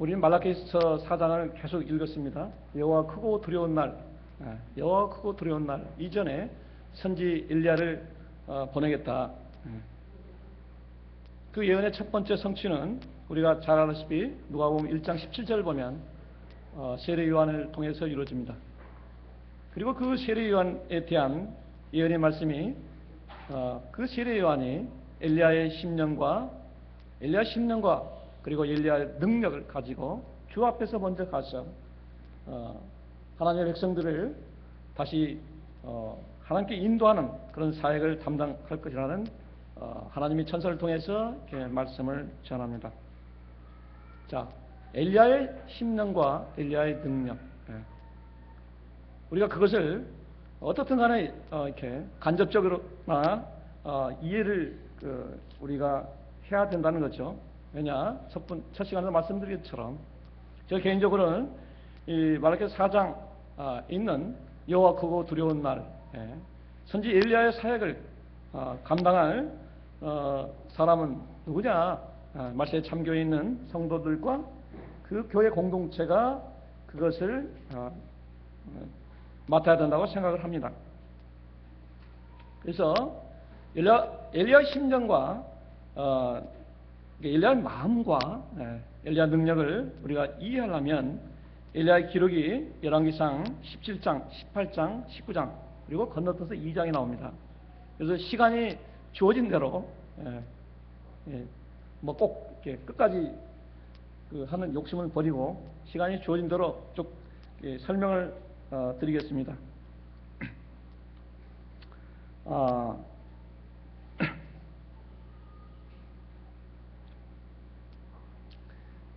우리는 말라기서 4장을 계속 읽었습니다. 여호와 크고 두려운 날, 여호와 크고 두려운 날 이전에 선지 엘리야를 보내겠다. 그 예언의 첫 번째 성취는 우리가 잘 아다시피 누가복음 1장 17절을 보면 세례 요한을 통해서 이루어집니다. 그리고 그 세례 요한에 대한 예언의 말씀이 그 세례 요한이 엘리야의 10년과 그리고 엘리야의 능력을 가지고 주 앞에서 먼저 가서 하나님의 백성들을 다시 하나님께 인도하는 그런 사역을 담당할 것이라는 하나님의 천사를 통해서 이렇게 말씀을 전합니다. 자, 엘리야의 10년과 엘리야의 능력, 우리가 그것을 어떻든 간에 이렇게 간접적으로나 이해를 우리가 해야 된다는 거죠. 왜냐, 첫 시간에서 말씀드린 것처럼 저 개인적으로는 이 말라기서 4장 있는 여호와 크고 두려운 날, 선지 엘리야의 사역을 감당할 사람은 누구냐? 말세에 참교에 있는 성도들과 그 교회 공동체가 그것을 맡아야 된다고 생각을 합니다. 그래서 엘리야의 심정과 엘리야의 마음과 엘리야 능력을 우리가 이해하려면 엘리야의 기록이 열왕기상 17장, 18장, 19장 그리고 건너뛰어서 2장이 나옵니다. 그래서 시간이 주어진 대로 뭐 꼭 끝까지 하는 욕심을 버리고 시간이 주어진 대로 쭉 설명을 드리겠습니다.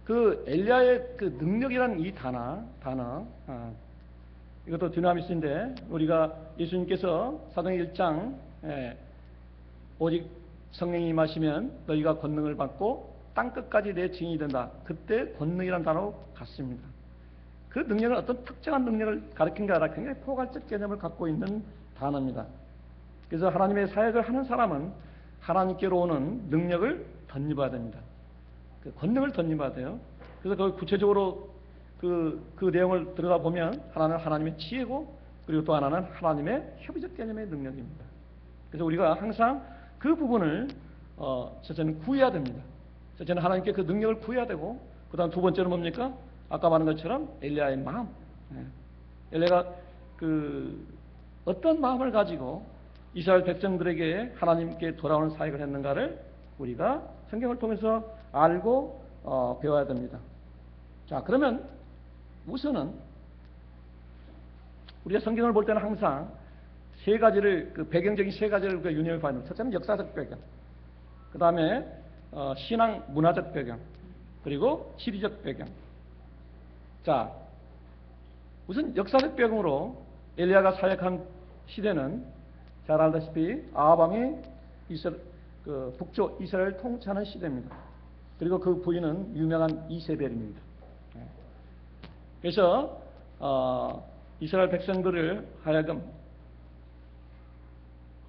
그 엘리야의 그 능력이라는 이 단어 이것도 디나미스인데 우리가 예수님께서 사도행 1장 오직 성령이 임하시면 너희가 권능을 받고 땅끝까지 내 증인이 된다. 그때 권능이라는 단어로 같습니다. 그 능력은 어떤 특정한 능력을 가리킨 게 아니라 굉장히 포괄적 개념을 갖고 있는 단어입니다. 그래서 하나님의 사역을 하는 사람은 하나님께로 오는 능력을 덧입어야 됩니다. 그 권능을 덧입어야 돼요. 그래서 그 구체적으로 그 내용을 들여다보면 하나는 하나님의 지혜고 그리고 또 하나는 하나님의 협의적 개념의 능력입니다. 그래서 우리가 항상 그 부분을 첫째는 구해야 됩니다. 첫째는 하나님께 그 능력을 구해야 되고 그 다음 두 번째는 뭡니까? 아까 말한 것처럼 엘리야의 마음. 엘리야가 어떤 마음을 가지고 이스라엘 백성들에게 하나님께 돌아오는 사역을 했는가를 우리가 성경을 통해서 알고 배워야 됩니다. 자, 그러면 우선은 우리가 성경을 볼 때는 항상 세 가지를 배경적인 세 가지를 우리가 유념해 봐야 됩니다. 첫째는 역사적 배경, 그 다음에 신앙 문화적 배경, 그리고 지리적 배경. 자, 우선 역사적 배경으로 엘리야가 사역한 시대는 잘 알다시피 아합 왕이 북쪽 이스라엘을 통치하는 시대입니다. 그리고 그 부인은 유명한 이세벨입니다. 그래서 이스라엘 백성들을 하여금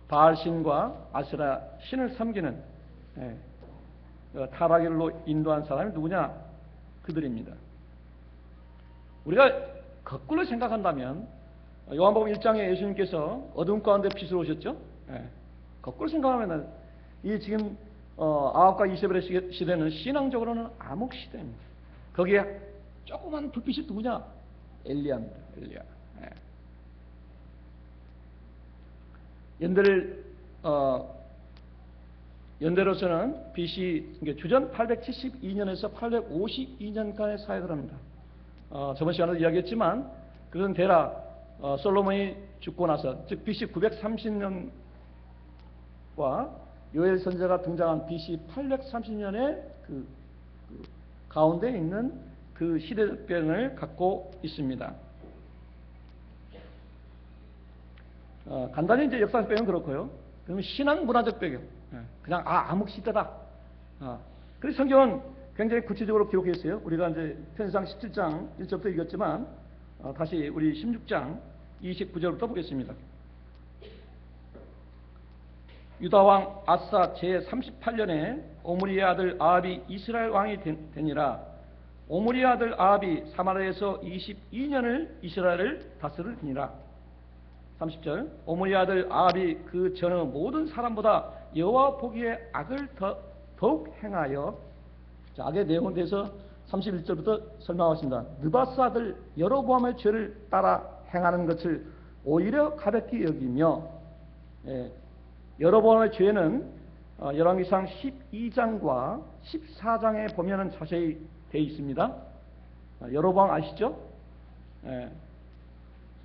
바알신과 아세라 신을 섬기는 타락일로 인도한 사람이 누구냐? 그들입니다. 우리가 거꾸로 생각한다면 요한복음 1장에 예수님께서 어둠 가운데 빛으로 오셨죠? 거꾸로 생각하면 이 지금 아합과 이세벨의 시대는 신앙적으로는 암흑 시대입니다. 거기에 조그만 불빛이 누구냐? 엘리야입니다. 엘리야. 연대로서는 BC 주전 872년에서 852년간의 사역을 합니다. 저번 시간에도 이야기했지만 그것은 대략 솔로몬이 죽고 나서 즉 BC 930년과 요엘 선지자가 등장한 BC 830년의 그 가운데 있는 그 시대적병을 갖고 있습니다. 간단히 이제 역사적 배경은 그렇고요. 그러면 신앙 문화적 배경, 그냥 암흑 시대다. 그래서 성경은 굉장히 구체적으로 기록했어요. 우리가 이제 편지상 17장 1절부터 읽었지만 다시 우리 16장 29절부터 보겠습니다. 유다왕 아사 제38년에 오므리의 아들 아합이 이스라엘 왕이 되니라. 오므리 아들 아합이 사마리아에서 22년을 이스라엘을 다스리니라. 30절. 오므리 아들 아합이 그 전의 모든 사람보다 여호와 보기에 악을 더욱 행하여, 자, 악의 내용에 대해서 31절부터 설명하십니다. 느바스 아들 여로보암의 죄를 따라 행하는 것을 오히려 가볍게 여기며, 여로보암의 죄는 열왕기상 12장과 14장에 보면은 자세히 되어 있습니다. 여로보암 아시죠?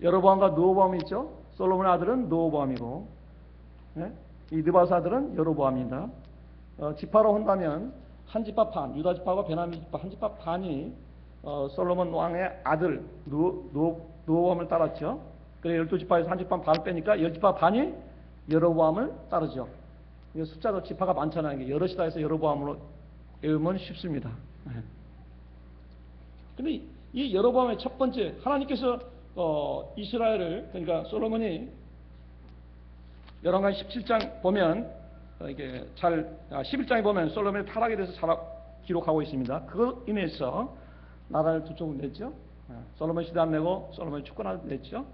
여로보암과 느호보암이 있죠. 솔로몬의 아들은 느호보암이고, 이 느바스 아들은 여로보암입니다. 지파로 한다면 한 지파 반, 유다 지파와 베냐민 지파 한 지파 반이 솔로몬 왕의 아들 느호보암을 따랐죠. 그래 12지파에서 한 지파 반을 빼니까 10지파 반이 여로보암을 따르죠. 숫자도 지파가 많잖아요. 여럿이다 해서 여로보암으로 외우면 쉽습니다. 근데 이 여로보암의 첫 번째, 하나님께서 이스라엘을, 그러니까 솔로몬이 열왕기 17장 보면 이게 11장에 보면 솔로몬의 타락에 대해서 잘 기록하고 있습니다. 그거 인해서 나라를 두 쪽으로 냈죠. 솔로몬 시대 안 내고 솔로몬이 주권을 냈죠.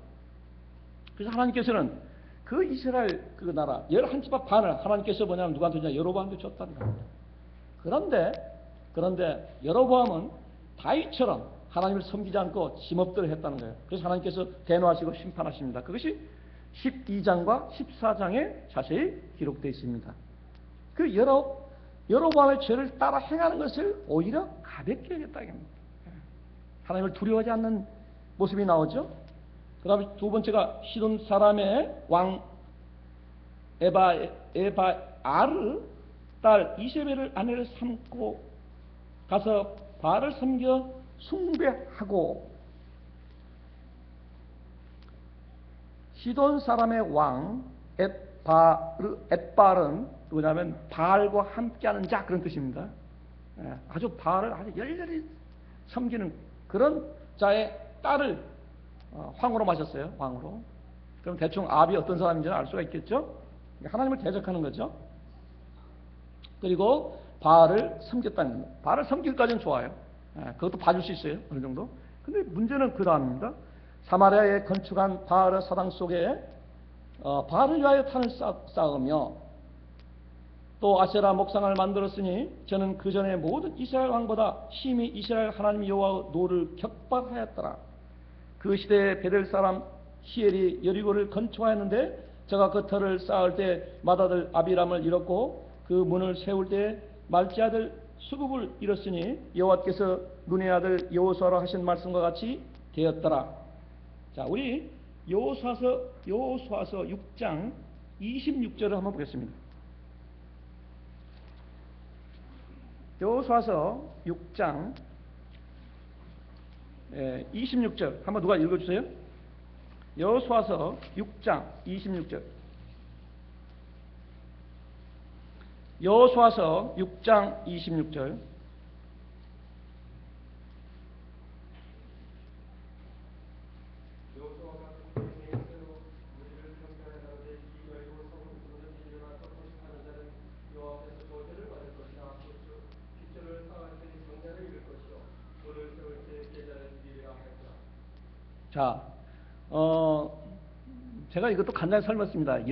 그래서 하나님께서는 그 이스라엘 그 나라 11지파 반을 하나님께서 뭐냐면 누구한테 주냐? 여로보암한테 줬다는 겁니다. 그런데 여로보암은 다윗처럼 하나님을 섬기지 않고 지법대로 했다는 거예요. 그래서 하나님께서 대노하시고 심판하십니다. 그것이 12장과 14장에 자세히 기록되어 있습니다. 그 여로보암의 죄를 따라 행하는 것을 오히려 가볍게 여겼다는 겁니다. 하나님을 두려워하지 않는 모습이 나오죠. 그 다음에 두 번째가 시돈 사람의 왕 에바아르 딸 이세벨을 아내를 삼고 가서 바알을 섬겨 숭배하고, 시돈 사람의 왕 엣바알은 누구냐면 바알과 함께하는 자, 그런 뜻입니다. 아주 바알을 아주 열렬히 섬기는 그런 자의 딸을 황으로 마셨어요. 왕으로. 그럼 대충 아합이 어떤 사람인지는 알 수가 있겠죠. 하나님을 대적하는 거죠. 그리고 바알을 섬겼다는 겁니다. 바알을 섬기기까지는 좋아요. 그것도 봐줄 수 있어요. 어느 정도. 근데 문제는 그 다음입니다. 사마리아에 건축한 바알의 사당 속에 바알을 위하여 탄을 쌓으며 또 아세라 목상을 만들었으니 저는 그 전에 모든 이스라엘 왕보다 심히 이스라엘 하나님 여호와의 노를 격발하였더라. 그 시대에 베델 사람 히엘이 여리고를 건축하였는데 저가 그 터를 쌓을 때 맏아들 아비람을 잃었고 그 문을 세울 때 말지 아들 수굽을 잃었으니 여호와께서 눈의 아들 여호수아로 하신 말씀과 같이 되었더라. 자, 우리 여호수아서 6장 26절을 한번 보겠습니다. 여호수아서 6장 26절 한번 누가 읽어주세요. 여호수아서 6장 26절. 여호수아서 6장 26절. 자, 제가 이것도 간단히 설명했습니다.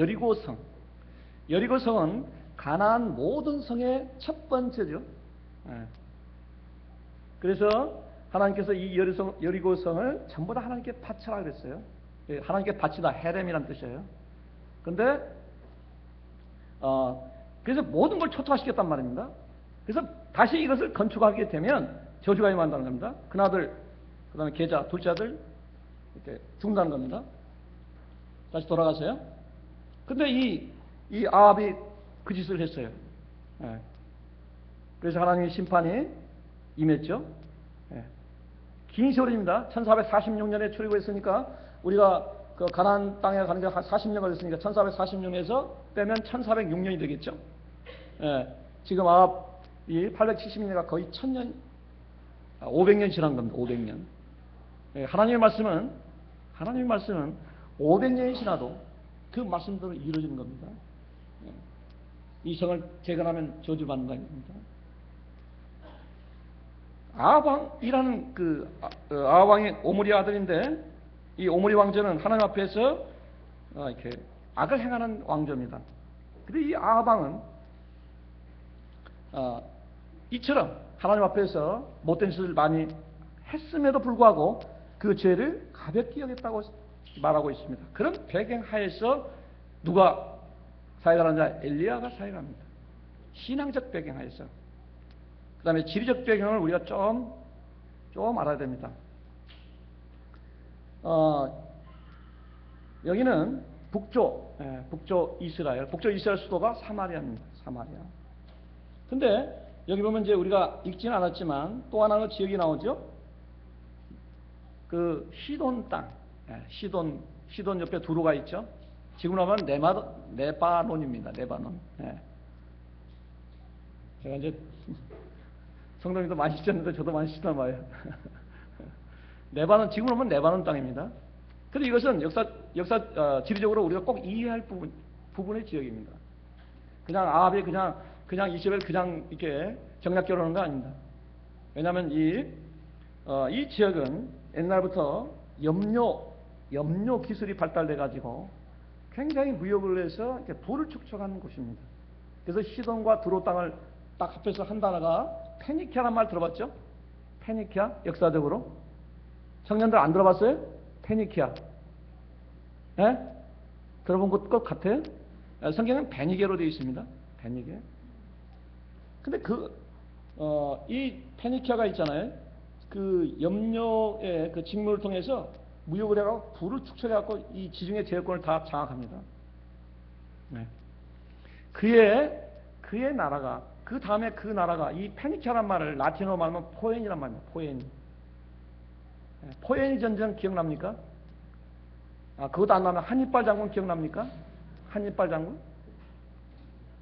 여리고성은 가나안 모든 성의 첫 번째죠. 그래서 하나님께서 이 여리고성을 전부 다 하나님께 바치라 그랬어요. 하나님께 바치다, 헤렘이라는 뜻이에요. 근데 그래서 모든 걸 초토화시켰단 말입니다. 그래서 다시 이것을 건축하게 되면 저주가 임한다는 겁니다. 큰아들, 그 다음에 계자, 둘째 아들 이렇게 죽는다는 겁니다. 다시 돌아가세요. 근데 이 아합이 그 짓을 했어요. 그래서 하나님의 심판이 임했죠. 긴 세월입니다. 1446년에 출애굽했으니까 우리가 그 가나안 땅에 가는 게 한 40년 걸렸으니까 1446년에서 빼면 1406년이 되겠죠. 지금 아합이 870년이니까 거의 1000년, 500년 지난 겁니다. 500년. 하나님의 말씀은 500년이 지나도 그 말씀대로 이루어지는 겁니다. 이 성을 재건하면 저주받는다는 겁니다. 아합왕이라는 아합왕의 오므리 아들인데, 이 오므리 왕조는 하나님 앞에서 이렇게 악을 행하는 왕조입니다. 근데 이 아합왕은 이처럼 하나님 앞에서 못된 짓을 많이 했음에도 불구하고 그 죄를 가볍게 여겼다고 말하고 있습니다. 그런 배경 하에서 누가 사역을 하느냐? 엘리야가 사역을 합니다. 신앙적 배경 하에서. 그 다음에 지리적 배경을 우리가 좀 알아야 됩니다. 여기는 북쪽 이스라엘 수도가 사마리아입니다. 사마리아. 근데 여기 보면 이제 우리가 읽지는 않았지만 또 하나의 지역이 나오죠. 그 시돈 땅, 시돈 옆에 두로가 있죠. 지금으로 하면 레바논입니다. 레바논. 제가 이제 성도님도 많이 시켰는데 저도 많이 시켰나 봐요. 레바논, 지금으로 하면 레바논 땅입니다. 그런데 이것은 지리적으로 우리가 꼭 이해할 부분의 지역입니다. 그냥 아합이 그냥 이스라엘 그냥 이렇게 정략 결혼한 거 아닙니다. 왜냐하면 이 지역은 옛날부터 염료 기술이 발달돼 가지고 굉장히 무역을 해서 이렇게 부를 축적하는 곳입니다. 그래서 시돈과 두로 땅을 딱 합해서 한 단어가 페니키아란 말 들어봤죠? 페니키아 역사적으로 청년들 안 들어봤어요? 페니키아. 들어본 것 같아요? 성경은 베니게로 되어 있습니다. 베니게. 근데 이 페니키아가 있잖아요. 그 염료의 그 직무를 통해서 무역을 해가지고 부를 축적해갖고 이 지중해 제어권을 다 장악합니다. 그의 나라가, 그 다음에 그 나라가, 이 페니키아란 말을 라틴어로 말하면 포엔이란 말입니다. 포엔 전쟁 기억납니까? 그것도 안 나면 한니발 장군 기억납니까? 한니발 장군?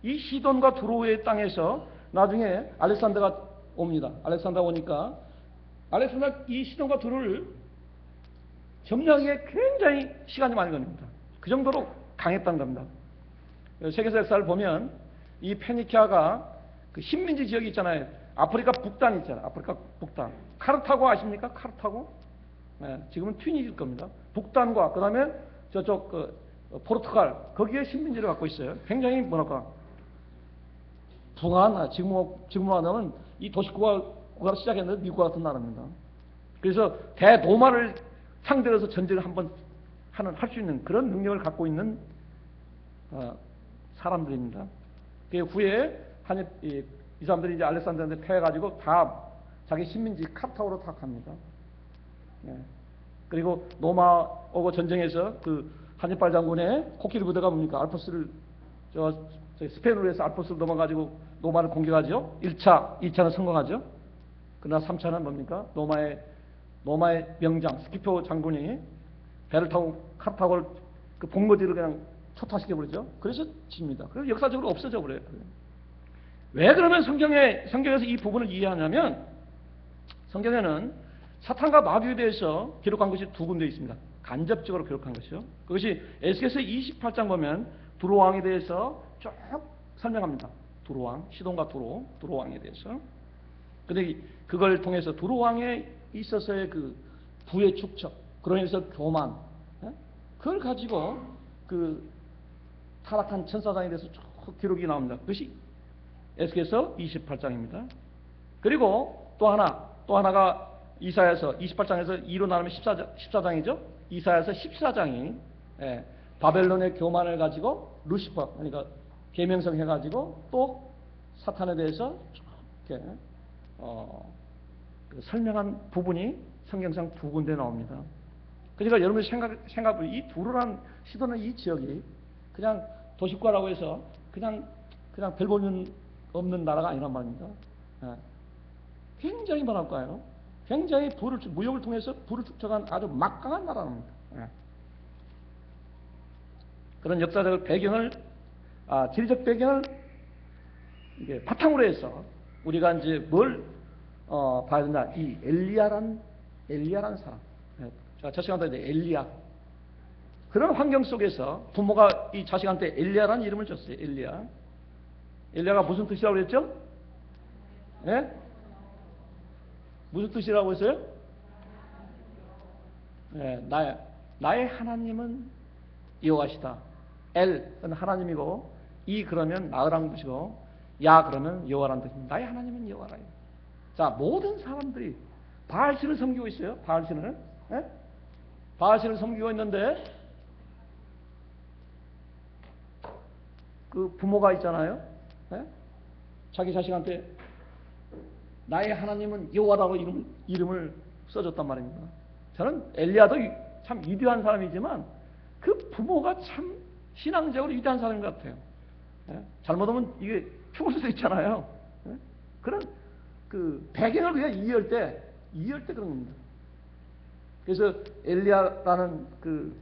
이 시돈과 두로의 땅에서 나중에 알렉산더가 옵니다. 알렉산더가 오니까 이 시돈과 두로를 점령하기에 굉장히 시간이 많이 걸립니다. 그 정도로 강했다는 겁니다. 세계사 역사를 보면 이 페니키아가 그 식민지 지역이 있잖아요. 아프리카 북단 있잖아요. 아프리카 북단. 카르타고 아십니까? 카르타고? 지금은 튀니지일 겁니다. 북단과 그 다음에 저쪽 포르투갈 거기에 식민지를 갖고 있어요. 굉장히 뭐랄까 붕한 지금으로 하면 이 도시국가로 시작했는데 미국과 같은 나라입니다. 그래서 대로마를 상대로 해서 전쟁을 한번 할 수 있는 그런 능력을 갖고 있는 사람들입니다. 그 후에 이 사람들이 이제 알렉산더한테 패해가지고 다 자기 식민지 카타오로 다 갑니다. 그리고 로마하고 전쟁에서 그 한니발 장군의 코끼리 부대가 뭡니까? 알프스를 스페인으로 해서 알프스를 넘어가지고 로마를 공격하죠. 1차, 2차는 성공하죠. 그러나 3차는 뭡니까? 로마의 명장 스키표 장군이 배를 타고 카르타고를 그 본거지를 그냥 초타시켜버리죠. 그래서 집니다. 그래서 역사적으로 없어져 버려요. 왜 그러면 성경에서 이 부분을 이해하냐면 성경에는 사탄과 마귀에 대해서 기록한 것이 두 군데 있습니다. 간접적으로 기록한 것이요. 그것이 에스겔서 28장 보면 두로왕에 대해서 쭉 설명합니다. 두로왕, 시돈과 두로왕에 대해서. 근데 그걸 통해서 두로왕에 있어서의 그 부의 축적, 그로 인해서 교만, 그걸 가지고 그 타락한 천사장에 대해서 쭉 기록이 나옵니다. 그것이 에스겔서 28장입니다. 그리고 또 하나가 이사야서 28장에서 2로 나누면 14장이죠. 이사야서 14장이 바벨론의 교만을 가지고 루시퍼, 그러니까 계명성 해가지고 또 사탄에 대해서 이렇게 설명한 부분이 성경상 두 군데 나옵니다. 그러니까 여러분이 생각해 이 두로란 시도는 이 지역이 그냥 도시국가라고 해서 그냥 별 볼일 없는 나라가 아니란 말입니다. 굉장히 뭐랄까요? 굉장히 무역을 통해서 부를 축적한 아주 막강한 나라입니다. 그런 역사적 배경을, 지리적 배경을 이게 바탕으로 해서 우리가 이제 뭘 봐야 된다. 이 엘리야란 사람. 제가 저 시간에 이제 엘리야. 그런 환경 속에서 부모가 이 자식한테 엘리야라는 이름을 줬어요. 엘리야. 엘리야가 무슨 뜻이라고 그랬죠? 무슨 뜻이라고 했어요? 네, 나의 하나님은 여호와시다. 엘은 하나님이고, 이 그러면 나으라는 뜻이고, 야 그러면 여호와라는 뜻입니다. 나의 하나님은 여호와라. 자, 모든 사람들이 바알신을 섬기고 있어요. 바알신을. 네? 바알신을 섬기고 있는데, 그 부모가 있잖아요. 네? 자기 자식한테 나의 하나님은 여호와라고 이름을 써줬단 말입니다. 저는 엘리야도 참 위대한 사람이지만 그 부모가 참 신앙적으로 위대한 사람인 것 같아요. 예? 잘못하면 이게 죽을 수도 있잖아요. 예? 그런 그 배경을 우리가 이해할 때 그런 겁니다. 그래서 엘리야라는 그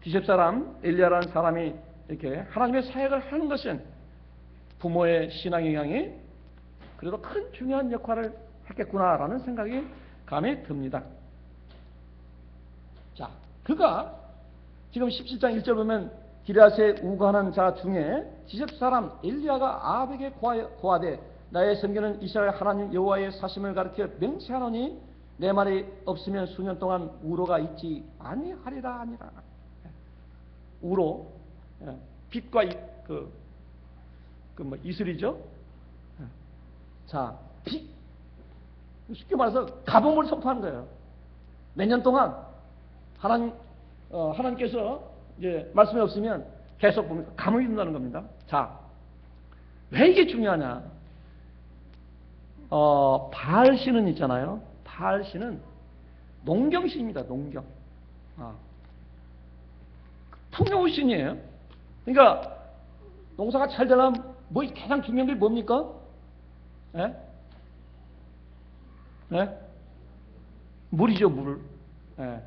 기셉 사람, 엘리야라는 사람이 이렇게 하나님의 사역을 하는 것은 부모의 신앙 영향이 그래도 큰 중요한 역할을 했겠구나라는 생각이 감이 듭니다. 자, 그가 지금 17장 1절 보면 기럇에 우거하는 자 중에 기셉 사람 엘리야가 아합에게 고하되 나의 섬기는 이스라엘 하나님 여호와의 사심을 가르쳐 맹세하노니 내 말이 없으면 수년 동안 우로가 있지 아니하리라 아니라. 우로, 빛과 뭐 이슬이죠. 자, 빛, 쉽게 말해서 가뭄을 선포하는 거예요. 몇 년 동안 하나님께서 이제 말씀이 없으면 계속 보면 가뭄이 된다는 겁니다. 자, 왜 이게 중요하냐? 바알신은 있잖아요. 바알신은 농경신입니다. 농경. 풍요신이에요. 그러니까 농사가 잘 되려면 뭐 가장 중요한 게 뭡니까? 예? 예? 물이죠, 물. 예.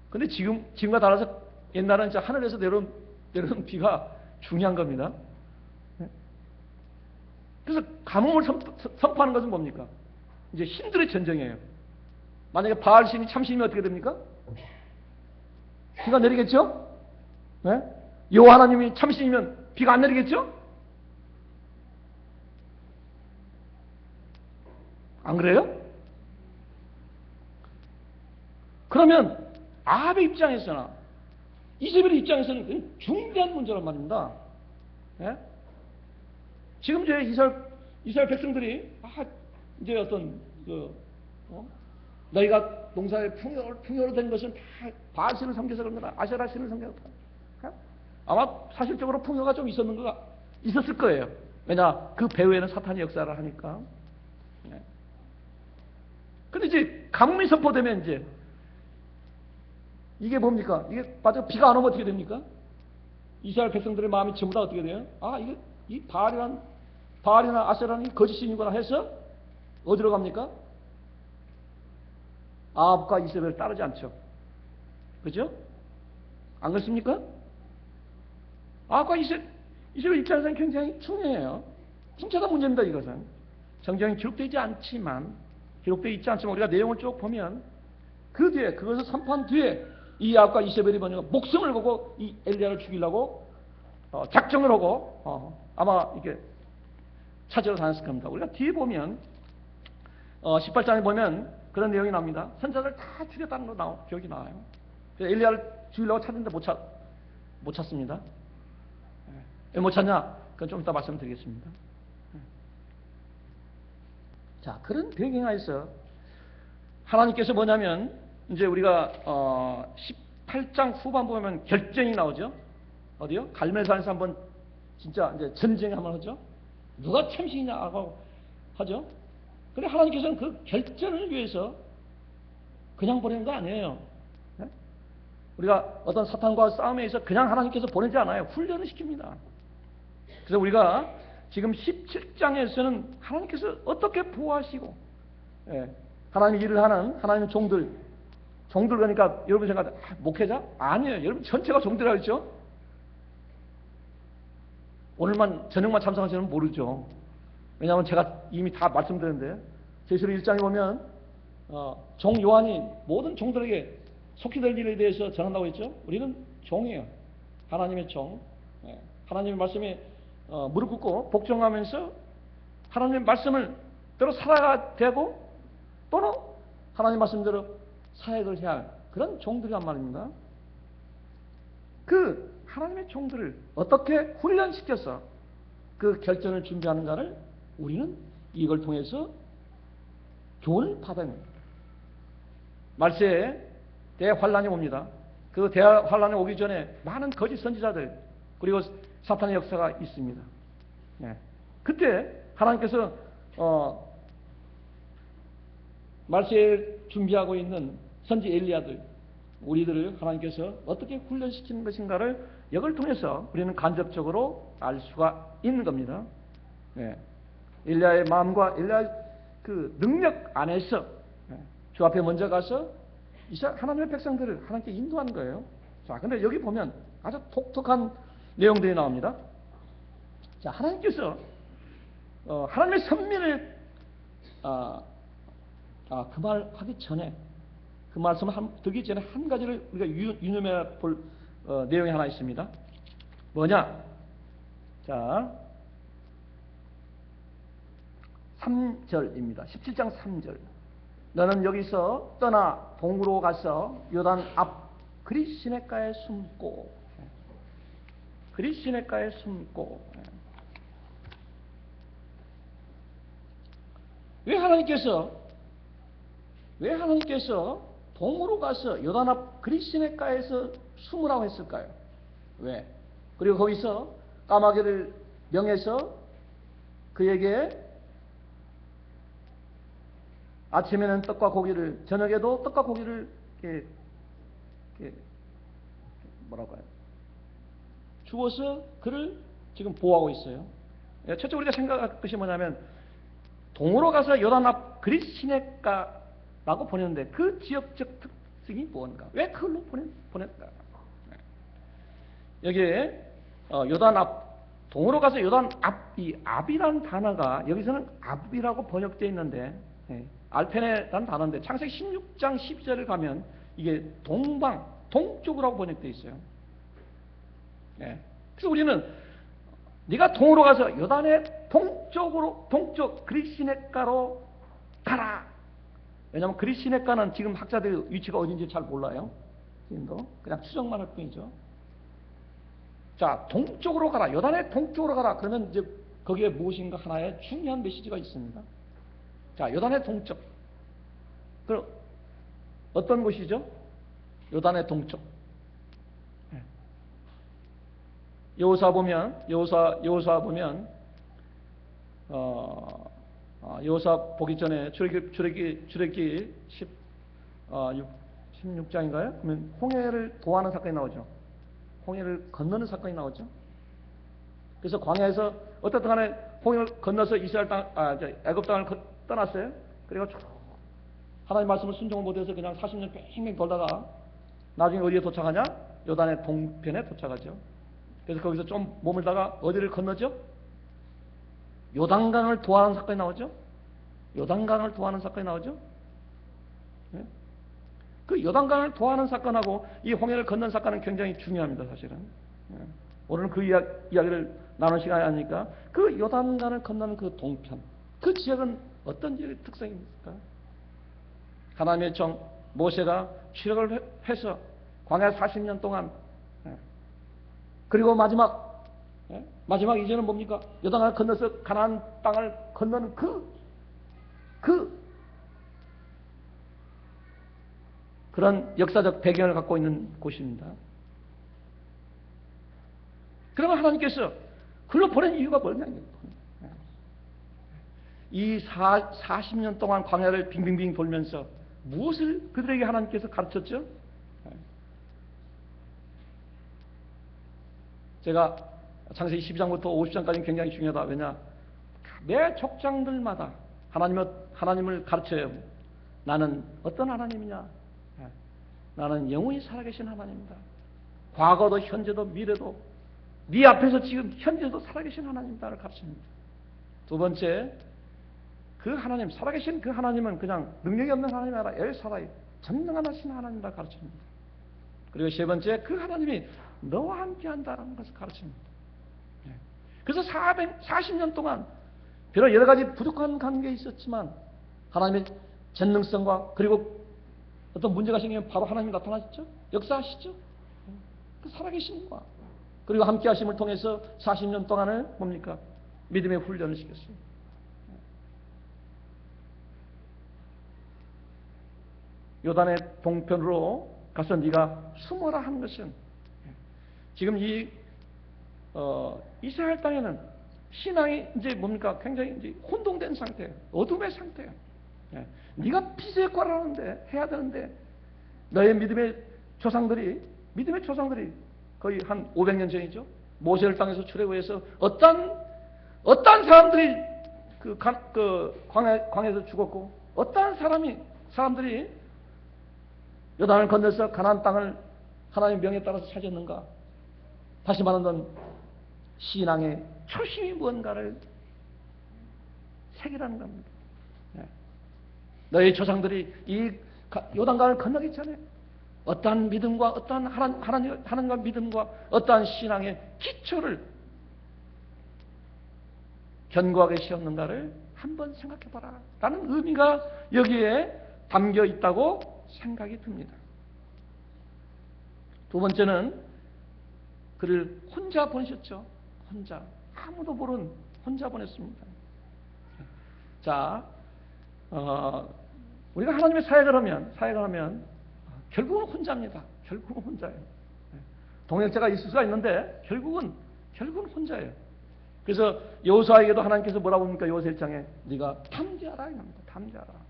근데 지금과 달라서 옛날에는 진짜 하늘에서 내려온 비가 중요한 겁니다. 예? 그래서 가뭄을 선포하는 것은 뭡니까? 이제 신들의 전쟁이에요. 만약에 바알신이 참신이면 어떻게 됩니까? 비가 내리겠죠? 예? 여호와 하나님이 참신이면 비가 안 내리겠죠? 안 그래요? 그러면 아합의 입장에서나 이세벨의 입장에서는 중대한 문제란 말입니다. 예? 지금 이제 이스라엘 백성들이 이제 어떤 너희가 농사에 풍요로 된 것은 다 바알신을 섬겨서 그런 거다. 아세라신을 섬겨서 그런 거다. 아마 사실적으로 풍요가 좀 있었을 거예요. 왜냐, 그 배후에는 사탄이 역사를 하니까. 근데 이제 가뭄이 선포되면 이제 이게 뭡니까? 이게 맞아 비가 안 오면 어떻게 됩니까? 이스라엘 백성들의 마음이 전부 다 어떻게 돼요? 이 바알이나 아세라는 거짓신이구나 해서 어디로 갑니까? 아합과 이세벨을 따르지 않죠. 그죠? 안 그렇습니까? 아합과 이세벨 입장에서는 굉장히 중요해요. 진짜가 문제입니다. 이것은 성경에 기록되어 있지 않지만 우리가 내용을 쭉 보면 그 뒤에 그것을 선포한 뒤에 이 아합과 이세벨이 뭐냐 목숨을 걸고 이 엘리야를 죽이려고 작정을 하고 아마 이게 찾으러 다녔을 겁니다. 우리가 뒤에 보면 18장에 보면 그런 내용이 나옵니다. 선자들 다 죽였다는 거 기억이 나와요. 엘리야를 죽이려고 찾는데 못 찾습니다. 왜 못 찾냐? 그건 좀 이따 말씀드리겠습니다. 자, 그런 배경하에서 하나님께서 뭐냐면 이제 우리가 18장 후반 보면 결전이 나오죠. 어디요? 갈멜산에서 한번 진짜 이제 전쟁 한번 하죠. 누가 참신이냐고 하죠. 근데 하나님께서는 그 결전을 위해서 그냥 보내는 거 아니에요. 네? 우리가 어떤 사탄과 싸움에서 그냥 하나님께서 보내지 않아요. 훈련을 시킵니다. 그래서 우리가 지금 17장에서는 하나님께서 어떻게 보호하시고 하나님 일을 하는 하나님의 종들 그러니까 여러분 생각하면 목회자? 아니에요. 여러분 전체가 종들이라고 했죠. 오늘만 저녁만 참석하시면 모르죠. 왜냐하면 제가 이미 다 말씀드렸는데 제시록 1장에 보면 종 요한이 모든 종들에게 속히 될 일에 대해서 전한다고 했죠. 우리는 종이에요. 하나님의 종. 하나님의 말씀에 무릎 꿇고 복종하면서 하나님의 말씀을 대로 살아야 되고 또는 하나님 말씀대로 사역을 해야 할 그런 종들이란 말입니다. 그 하나님의 종들을 어떻게 훈련시켜서 그 결전을 준비하는가를 우리는 이걸 통해서 교훈을 받아야 합니다. 말세에 대환란이 옵니다. 그 대환란이 오기 전에 많은 거짓 선지자들 그리고 사탄의 역사가 있습니다. 예. 그때 하나님께서 말세에 준비하고 있는 선지 엘리야들 우리들을 하나님께서 어떻게 훈련시키는 것인가를 이걸 통해서 우리는 간접적으로 알 수가 있는 겁니다. 예. 엘리야의 마음과 엘리야의 그 능력 안에서 주 앞에 먼저 가서 하나님의 백성들을 하나님께 인도하는 거예요. 자, 근데 여기 보면 아주 독특한 내용들이 나옵니다. 자, 하나님께서 하나님의 선민을 그 말 하기 전에 그 말씀을 듣기 전에 한 가지를 우리가 유념해 볼 내용이 하나 있습니다. 뭐냐? 자, 3절입니다. 17장 3절. 너는 여기서 떠나 동으로 가서 요단 앞 그릿시냇가에 숨고 그릿시냇가에 숨고. 왜 하나님께서 동으로 가서 요단 앞 그릿시냇가에서 숨으라고 했을까요? 왜? 그리고 거기서 까마귀를 명해서 그에게 아침에는 떡과 고기를, 저녁에도 떡과 고기를 뭐라고 해요? 주어서 그를 지금 보호하고 있어요. 첫째 우리가 생각할 것이 뭐냐면 동으로 가서 요단 앞 그릿시냇가라고 보냈는데 그 지역적 특징이 뭔가? 왜 그걸로 보냈까? 여기에 요단 앞, 동으로 가서 요단 앞, 이 앞이라는 단어가 여기서는 앞이라고 번역되어 있는데 알펜이라는 단어인데 창세기 16장 12절을 가면 이게 동방, 동쪽으로 번역되어 있어요. 그래서 우리는 네가 동으로 가서 요단의 동쪽으로, 동쪽 그릿시냇가로 가라. 왜냐하면 그릿시냇가는 지금 학자들 위치가 어딘지 잘 몰라요. 지금도 그냥 추정만 할 뿐이죠. 자, 동쪽으로 가라. 요단의 동쪽으로 가라. 그러면 이제 거기에 무엇인가 하나의 중요한 메시지가 있습니다. 자, 요단의 동쪽. 그럼 어떤 곳이죠? 요단의 동쪽. 여호수아 보면 여호수아 보기 전에 출애굽기 16장인가요? 그러면 홍해를 도하는 사건이 나오죠. 홍해를 건너는 사건이 나오죠. 그래서 광야에서 어떻든 간에 홍해를 건너서 이스라엘 땅, 애굽 땅을 떠났어요. 그래가지고 하나님 말씀을 순종을 못해서 그냥 40년 팽팽 돌다가 나중에 어디에 도착하냐? 요단의 동편에 도착하죠. 그래서 거기서 좀 머물다가 어디를 건너죠? 요단강을 도하는 사건이 나오죠. 요단강을 도하는 사건이 나오죠. 그 요단강을 도하는 사건하고 이 홍해를 건넌 사건은 굉장히 중요합니다, 사실은. 오늘은 그 이야기를 나눌 시간이 아니니까 그 요단강을 건너는 그 동편, 그 지역은 어떤 지역의 특성입니까? 하나님의 종 모세가 출애굽을 해서 광야 40년 동안, 그리고 마지막 이제는 뭡니까? 요단강을 건너서 가나안 땅을 건너는 그런 역사적 배경을 갖고 있는 곳입니다. 그러면 하나님께서 그걸 보낸 이유가 뭐냐면 이 40년 동안 광야를 빙빙빙 돌면서 무엇을 그들에게 하나님께서 가르쳤죠? 제가 창세기 12장부터 50장까지는 굉장히 중요하다. 왜냐? 매 족장들마다 하나님을 가르쳐요. 나는 어떤 하나님이냐? 나는 영원히 살아계신 하나님이다. 과거도 현재도 미래도 네 앞에서 지금 현재도 살아계신 하나님이다를 가르칩니다. 두 번째, 그 하나님, 살아계신 그 하나님은 그냥 능력이 없는 하나님이 아니라 엘사다이 전능한 하신 하나님이다 가르칩니다. 그리고 세 번째, 그 하나님이 너와 함께 한다는 것을 가르칩니다. 그래서 40년 동안 비록 여러 가지 부족한 관계에 있었지만 하나님의 전능성과 그리고 어떤 문제가 생기면 바로 하나님이 나타나시죠. 역사하시죠. 그 살아계신 거야. 그리고 함께 하심을 통해서 40년 동안을 뭡니까? 믿음의 훈련을 시켰어요. 요단의 동편으로 가서 네가 숨어라 하는 것은 지금 이 이스라엘 땅에는 신앙이 이제 뭡니까? 굉장히 이제 혼동된 상태예요. 어둠의 상태예요. 네가 피세과라는데 해야 되는데 너의 믿음의 조상들이 거의 한 500년 전이죠. 모세를 땅에서 출애굽해서 어떤 사람들이 그 광야에서 죽었고 어떤 사람들이 요단을 건너서 가나안 땅을 하나님의 명에 따라서 찾았는가? 다시 말하면 신앙의 초심이 무언가를 새기라는 겁니다. 너희 조상들이 이 요단강을 건너기 전에 어떠한 믿음과 어떠한 하나님과 믿음과 어떠한 신앙의 기초를 견고하게 세웠는가를 한번 생각해봐라 라는 의미가 여기에 담겨 있다고 생각이 듭니다. 두 번째는 그를 혼자 보내셨죠. 혼자. 아무도 모르는 혼자 보냈습니다. 자, 우리가 하나님의 사역을 하면 결국은 혼자입니다. 결국은 혼자예요. 동역자가 있을 수가 있는데 결국은 혼자예요. 그래서 여호수아에게도 하나님께서 뭐라고 합니까? 여호수아 1장에 네가 탐지하라 이겁니다. 탐지하라.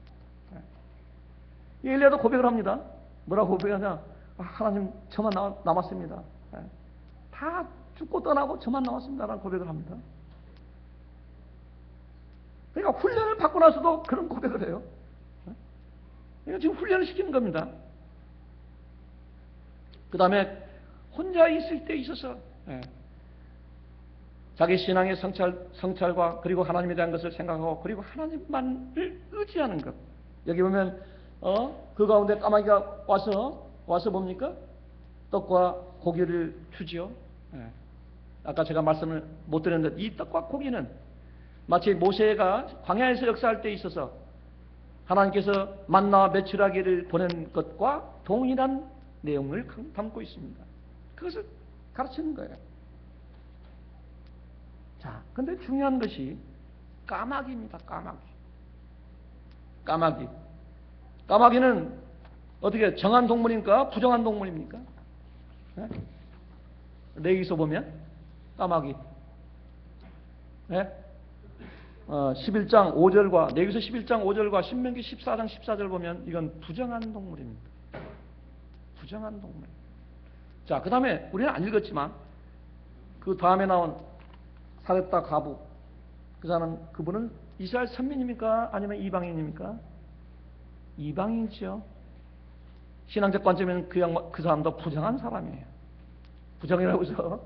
엘리야도 고백을 합니다. 뭐라고 고백하냐? 하나님 저만 남았습니다. 다 죽고 떠나고 저만 남았습니다라는 고백을 합니다. 그러니까 훈련을 받고 나서도 그런 고백을 해요. 이거 지금 훈련을 시키는 겁니다. 그 다음에 혼자 있을 때 있어서 자기 신앙의 성찰과 그리고 하나님에 대한 것을 생각하고 그리고 하나님만을 의지하는 것. 여기 보면 그 가운데 까마귀가 와서 뭡니까? 떡과 고기를 주지요. 아까 제가 말씀을 못 드렸는데 이 떡과 고기는 마치 모세가 광야에서 역사할 때 있어서 하나님께서 만나와 메추라기를 보낸 것과 동일한 내용을 담고 있습니다. 그것을 가르치는 거예요. 자, 근데 중요한 것이 까마귀입니다. 까마귀는 어떻게 정한 동물입니까? 부정한 동물입니까? 레위기서 보면 까마귀 11장 5절과 레위기서 11장 5절과 신명기 14장 14절 보면 이건 부정한 동물입니다. 부정한 동물. 자, 그 다음에 우리는 안 읽었지만 그 다음에 나온 사렙다 가부 그분은 이스라엘 선민입니까? 아니면 이방인입니까? 이방인이죠. 신앙적 관점에는 그 사람도 부정한 사람이에요. 부정이라고 해서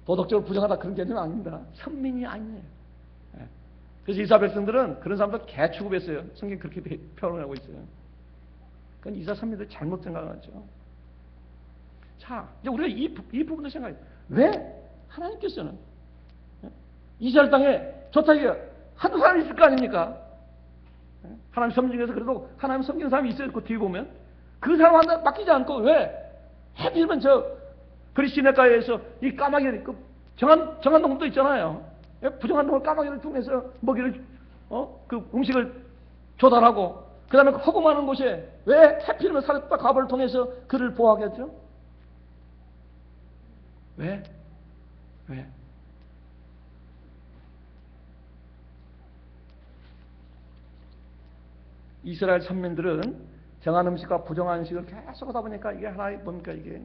도덕적으로 부정하다 그런 개념이 아닙니다. 선민이 아니에요. 그래서 이스라엘 백성들은 그런 사람들 개 취급했어요. 성경이 그렇게 표현을 하고 있어요. 그건 이스라엘 선민들 잘못 생각하죠. 자, 이제 우리가 이 부분을 생각해요. 왜 하나님께서는 이스라엘 땅에 좋다 이게 한두 사람이 있을 거 아닙니까? 하나님 섬기는 중에서 그래도 하나님 섬기는 사람이 있어요. 그 뒤에 보면 그 사람한테 맡기지 않고 왜 하필이면 그리스네가에서 이 까마귀 그 정한 동물도 있잖아요. 부정한 동물 까마귀를 통해서 먹이를 그 음식을 조달하고 그 다음에 허공하는 곳에 왜 하필이면 사렙다 가부를 통해서 그를 보호하겠죠? 왜? 이스라엘 선민들은 정한 음식과 부정한 음식을 계속 하다 보니까 이게 하나의 뭡니까? 이게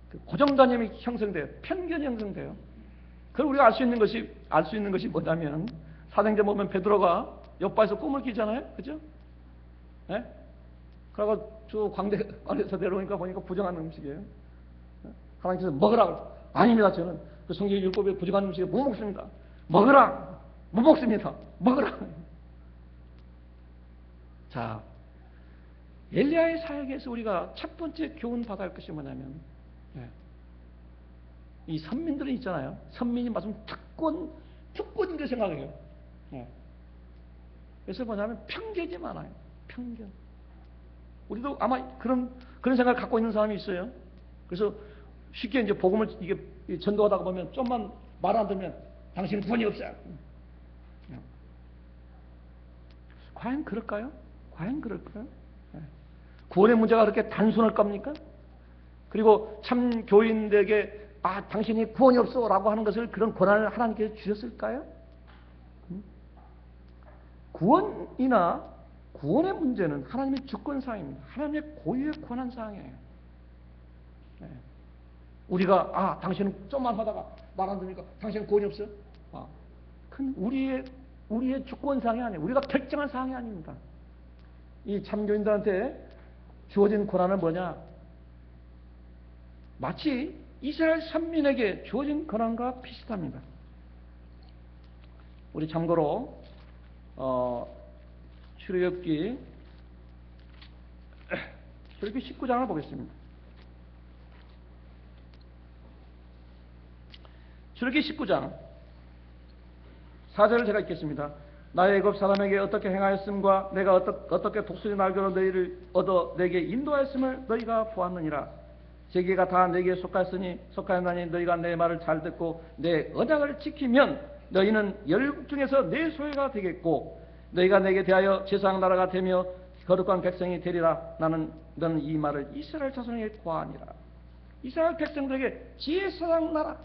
그 고정관념이 형성돼요. 편견이 형성돼요. 그걸 우리가 알 수 있는 것이 뭐냐면 사도행전 보면 베드로가 옆바에서 꿈을 끼잖아요. 그죠? 예? 그러고 저 광대에서 내려오니까 보니까 부정한 음식이에요. 하나님께서 먹으라고. 아닙니다. 저는 그 성경 율법에 부정한 음식을 못 먹습니다. 먹으라. 못 먹습니다. 먹으라. 자, 엘리야의 사역에서 우리가 첫 번째 교훈 받아야 할 것이 뭐냐면 이 선민들은 있잖아요. 선민이 무슨 특권인 게 생각해요. 그래서 뭐냐면 편견이 많아요. 편견. 우리도 아마 그런 생각을 갖고 있는 사람이 있어요. 그래서 쉽게 이제 복음을 이게 전도하다가 보면 좀만 말 안 들으면 당신은 구원이 없어요. 과연 그럴까요? 과연 그럴까요? 구원의 문제가 그렇게 단순할 겁니까? 그리고 참 교인들에게 당신이 구원이 없어 라고 하는 것을 그런 권한을 하나님께서 주셨을까요? 구원이나 구원의 문제는 하나님의 주권사항입니다. 하나님의 고유의 권한사항이에요. 우리가 당신은 좀만 하다가 말 안 들으니까 당신은 구원이 없어요? 그건 우리의 주권사항이 아니에요. 우리가 결정한 사항이 아닙니다. 이 참교인들한테 주어진 권한은 뭐냐? 마치 이스라엘 선민에게 주어진 권한과 비슷합니다. 우리 참고로 출애굽기 19장을 보겠습니다. 출애굽기 19장 4절을 제가 읽겠습니다. 나의 애굽 사람에게 어떻게 행하였음과 내가 어떻게 독수리 날개로 너희를 얻어 내게 인도하였음을 너희가 보았느니라. 세계가 다 내게 속하였나니 너희가 내 말을 잘 듣고 내 언약을 지키면 너희는 열국 중에서 내 소유가 되겠고 너희가 내게 대하여 제사장 나라가 되며 거룩한 백성이 되리라. 너는 이 말을 이스라엘 자손에게 고하니라. 이스라엘 백성들에게 제사장 나라.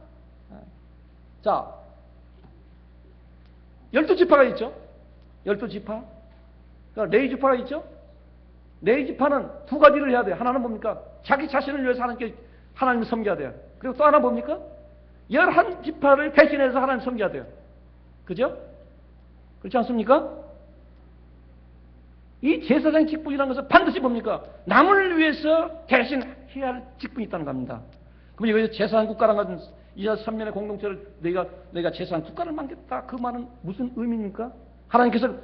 자, 12지파가 있죠. 12지파. 그러니까 레위 지파가 있죠. 레위 지파는 두 가지를 해야 돼요. 하나는 뭡니까? 자기 자신을 위해서 하나님을 섬겨야 돼요. 그리고 또 하나 뭡니까? 11지파를 대신해서 하나님을 섬겨야 돼요. 그죠? 그렇지 않습니까? 이 제사장 직분이라는 것은 반드시 뭡니까? 남을 위해서 대신 해야 할 직분이 있다는 겁니다. 그럼 여기서 제사장 국가라는 것은 이자 삼면의 공동체를 너희가 제사장 국가를 만들겠다. 그 말은 무슨 의미입니까? 하나님께서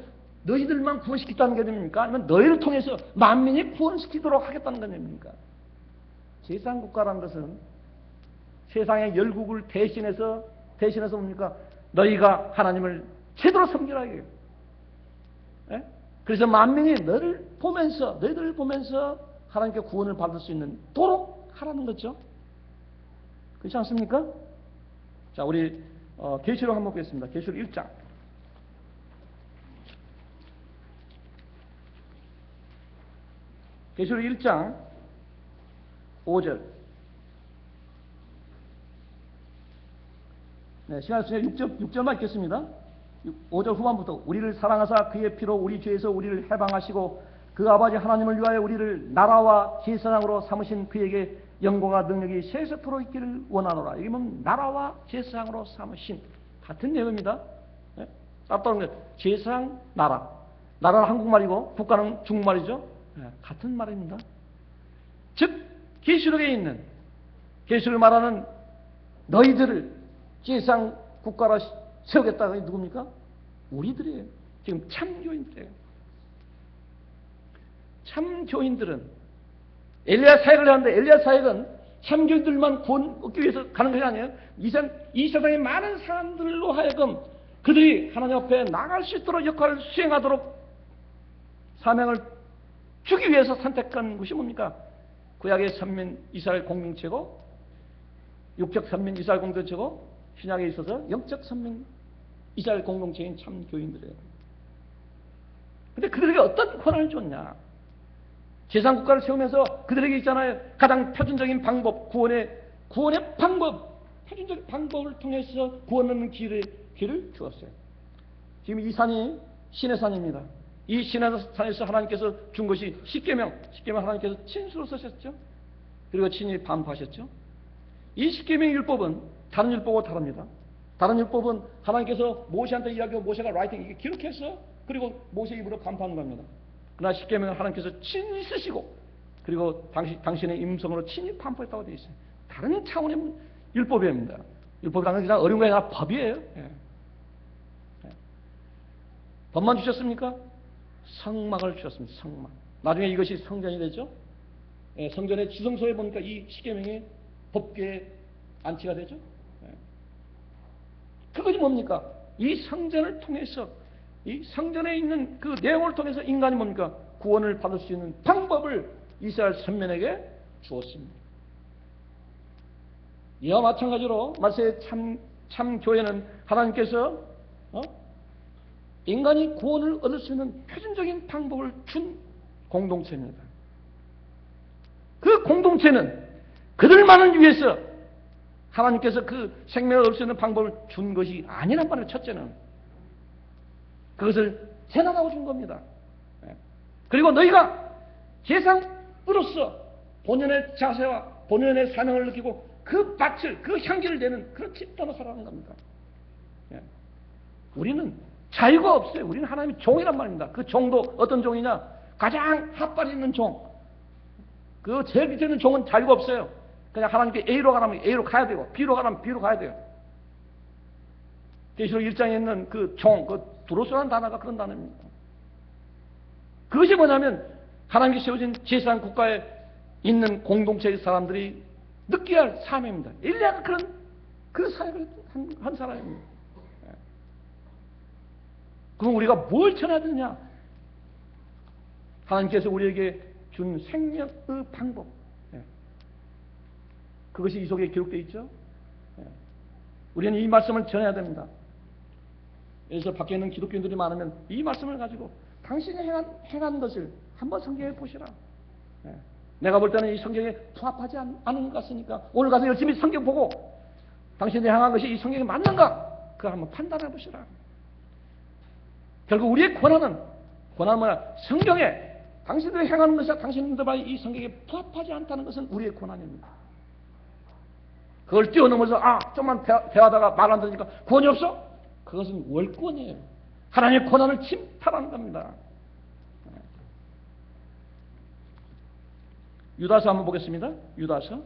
너희들만 구원시키겠다는 게 됩니까? 아니면 너희를 통해서 만민이 구원시키도록 하겠다는 건 됩니까? 제사장 국가라는 것은 세상의 열국을 대신해서 뭡니까? 너희가 하나님을 제대로 섬기라 이거예요. 예? 그래서 만민이 너희들을 보면서 하나님께 구원을 받을 수 있는 도록 하라는 거죠. 그렇지 않습니까? 자, 우리 계시록 한번 보겠습니다. 계시록 1장. 계시록 1장 5절. 네, 시간 있으면 6절만 읽겠습니다. 5절 후반부터 우리를 사랑하사 그의 피로 우리 죄에서 우리를 해방하시고 그 아버지 하나님을 위하여 우리를 나라와 제사장으로 삼으신 그에게 영광과 능력이 세세토록 있기를 원하노라. 이게 뭐 나라와 제사장으로 삼으신 같은 내용입니다. 네? 따뜻한 것 제사장 나라. 나라는 한국말이고 국가는 중국말이죠. 네, 같은 말입니다. 즉 계시록에 있는 계시록을 말하는 너희들을 제사장 국가로 세우겠다가 누굽니까? 우리들이에요. 지금 참교인들이에요. 참교인들은 엘리야 사역을 하는데 엘리야 사역은 참교인들만 구원 얻기 위해서 가는 것이 아니에요. 이 세상의 많은 사람들로 하여금 그들이 하나님 앞에 나갈 수 있도록 역할을 수행하도록 사명을 주기 위해서 선택한 것이 뭡니까? 구약의 선민 이스라엘 공동체고 육적 선민 이스라엘 공동체고 신약에 있어서 영적 선민 이스라엘 공동체인 참교인들이에요. 근데 그들에게 어떤 권한을 줬냐? 제사장국가를 세우면서 그들에게 있잖아요. 가장 표준적인 방법, 구원의 방법, 표준적인 방법을 통해서 구원 얻는 길을 주었어요. 지금 이 산이 신의 산입니다. 이 신의 산에서 하나님께서 준 것이 십계명 하나님께서 친수로 쓰셨죠. 그리고 친히 반포하셨죠. 이 십계명 율법은 다른 율법과 다릅니다. 다른 율법은 하나님께서 모세한테 이야기하고 모세가 라이팅 이게 기록해서 그리고 모세 입으로 반포하는 겁니다. 그러나 십계명은 하나님께서 친히 쓰시고 그리고 당신의 임성으로 친히 반포했다고 되어 있어요. 다른 차원의 율법입니다. 율법이라는 게 그냥 어려운 게 아니라 법이에요. 예. 예. 법만 주셨습니까? 성막을 주셨습니다. 성막. 나중에 이것이 성전이 되죠. 예. 성전의 지성소에 보니까 이 십계명이 법궤에 안치가 되죠. 예. 그것이 뭡니까? 이 성전을 통해서 이 성전에 있는 그 내용을 통해서 인간이 뭡니까? 구원을 받을 수 있는 방법을 이스라엘 선민에게 주었습니다. 이와 마찬가지로 마세의 참 교회는 하나님께서 인간이 구원을 얻을 수 있는 표준적인 방법을 준 공동체입니다. 그 공동체는 그들만을 위해서 하나님께서 그 생명을 얻을 수 있는 방법을 준 것이 아니란 말이에요. 첫째는 그것을 재단하고 준 겁니다. 그리고 너희가 제사장으로서 본연의 자세와 본연의 사명을 느끼고 그 밭을, 그 향기를 내는 그런 집단으로 살아가는 겁니다. 우리는 자유가 없어요. 우리는 하나님의 종이란 말입니다. 그 종도 어떤 종이냐? 가장 핫발이 있는 종. 그 제일 밑에 있는 종은 자유가 없어요. 그냥 하나님께 A로 가라면 A로 가야 되고 B로 가라면 B로 가야 돼요. 계시록 1장에 있는 그 종, 그 두로스라는 단어가 그런 단어입니다. 그것이 뭐냐면 하나님께 세워진 제사장 국가에 있는 공동체의 사람들이 느껴야 할 사명입니다. 엘리야가 그런 그 사역을 한 사람입니다. 그럼 우리가 뭘 전해야 되느냐? 하나님께서 우리에게 준 생명의 방법. 그것이 이 속에 기록되어 있죠. 우리는 이 말씀을 전해야 됩니다. 그래서 밖에 있는 기독교인들이 많으면 이 말씀을 가지고 당신이 행한 것을 한번 성경에 보시라. 내가 볼 때는 이 성경에 부합하지 않은 것 같으니까 오늘 가서 열심히 성경 보고 당신이 행한 것이 이 성경에 맞는가? 그거 한번 판단해 보시라. 결국 우리의 권한은 뭐냐? 성경에 당신들이 행하는 것이 당신들만이 이 성경에 부합하지 않다는 것은 우리의 권한입니다. 그걸 뛰어넘어서 좀만 대하다가 말 안 들으니까 권이 없어? 그것은 월권이에요. 하나님의 권한을 침탈하는 겁니다. 유다서 한번 보겠습니다. 유다서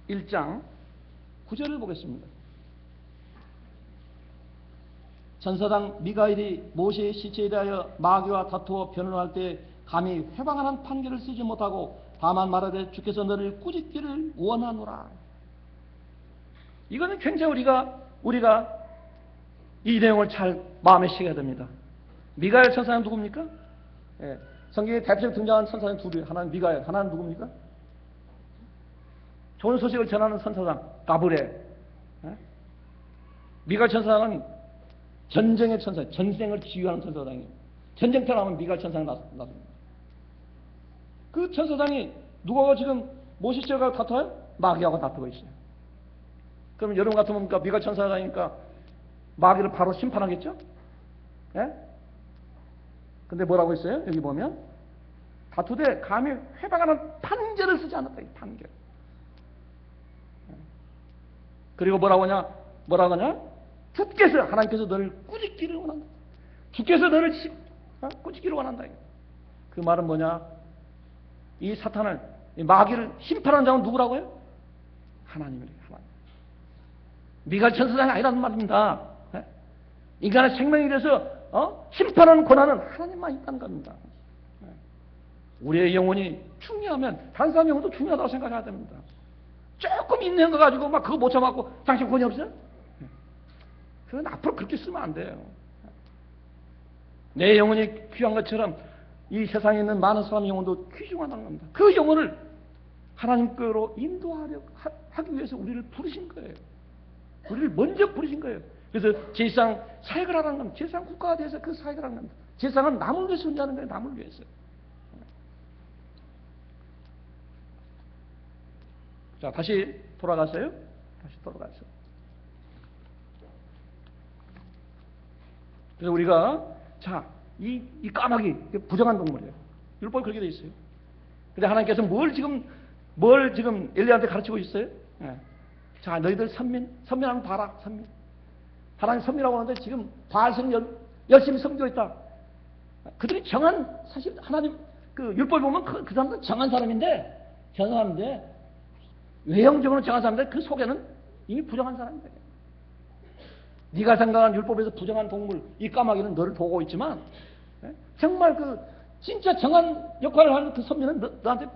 1장 9절을 보겠습니다. 천사장 미가엘이 모세의 시체에 대하여 마귀와 다투어 변론할 때 감히 회방하는 판결을 쓰지 못하고 다만 말하되 주께서 너를 꾸짖기를 원하노라. 이거는 굉장히 우리가 이 내용을 잘 마음에 새겨야 됩니다. 미가엘 천사는 누굽니까? 성경에 대표적으로 등장하는 천사는 둘이에요. 하나는 미가엘, 하나는 누굽니까? 좋은 소식을 전하는 천사장 가브리엘. 미가엘 천사장은 전쟁의 천사, 전쟁을 지휘하는 천사장이에요. 전쟁터 나오면 미가엘 천사장이 나섭니다. 그 천사장이 누구하고 지금 모시처가 다퉈요? 마귀하고 다투고 있어요. 그럼 여러분 같으면 미가엘 천사장이니까 마귀를 바로 심판하겠죠? 근데 뭐라고 있어요? 여기 보면 다투되 감히 회방하는 판결을 쓰지 않았다. 이 판결. 그리고 뭐라고 하냐? 주께서 하나님께서 너를 꾸짖기를 원한다. 주께서 너를 꾸짖기를 원한다. 그 말은 뭐냐? 이 사탄을, 이 마귀를 심판하는 자는 누구라고요? 하나님이래요. 하나님. 미가엘 천사장이 아니라는 말입니다. 인간의 생명에 대해서 심판하는 권한은 하나님만 있다는 겁니다. 우리의 영혼이 중요하면 다른 사람 영혼도 중요하다고 생각해야 됩니다. 조금 있는 거 가지고 막 그거 못 참았고 당신 권위 없어요? 그건 앞으로 그렇게 쓰면 안 돼요. 내 영혼이 귀한 것처럼 이 세상에 있는 많은 사람의 영혼도 귀중하다는 겁니다. 그 영혼을 하나님께로 인도하려 하기 위해서 우리를 부르신 거예요. 우리를 먼저 부르신 거예요. 그래서 제사장 사역을 하라는 겁니다. 제사장 국가가 돼서 그 사역을 하는 겁니다. 제사장은 남을 위해서 존재하는 거예요. 남을 위해서. 자, 다시 돌아가세요. 그래서 우리가 이 까마귀 부정한 동물이에요. 율법이 그렇게 돼 있어요. 근데 하나님께서 뭘 지금 엘리야한테 가르치고 있어요? 자, 너희들 선민하면 봐라. 선민. 하나님 선민이라고 하는데 지금 바알 성 열심히 섬기고 있다. 그들이 사실 하나님 그 율법을 보면 그 사람들은 정한 사람인데 외형적으로 정한 사람인데 그 속에는 이미 부정한 사람이에요. 네가 생각한 율법에서 부정한 동물 이 까마귀는 너를 보고 있지만 정말 그 진짜 정한 역할을 하는 그 선민은 너한테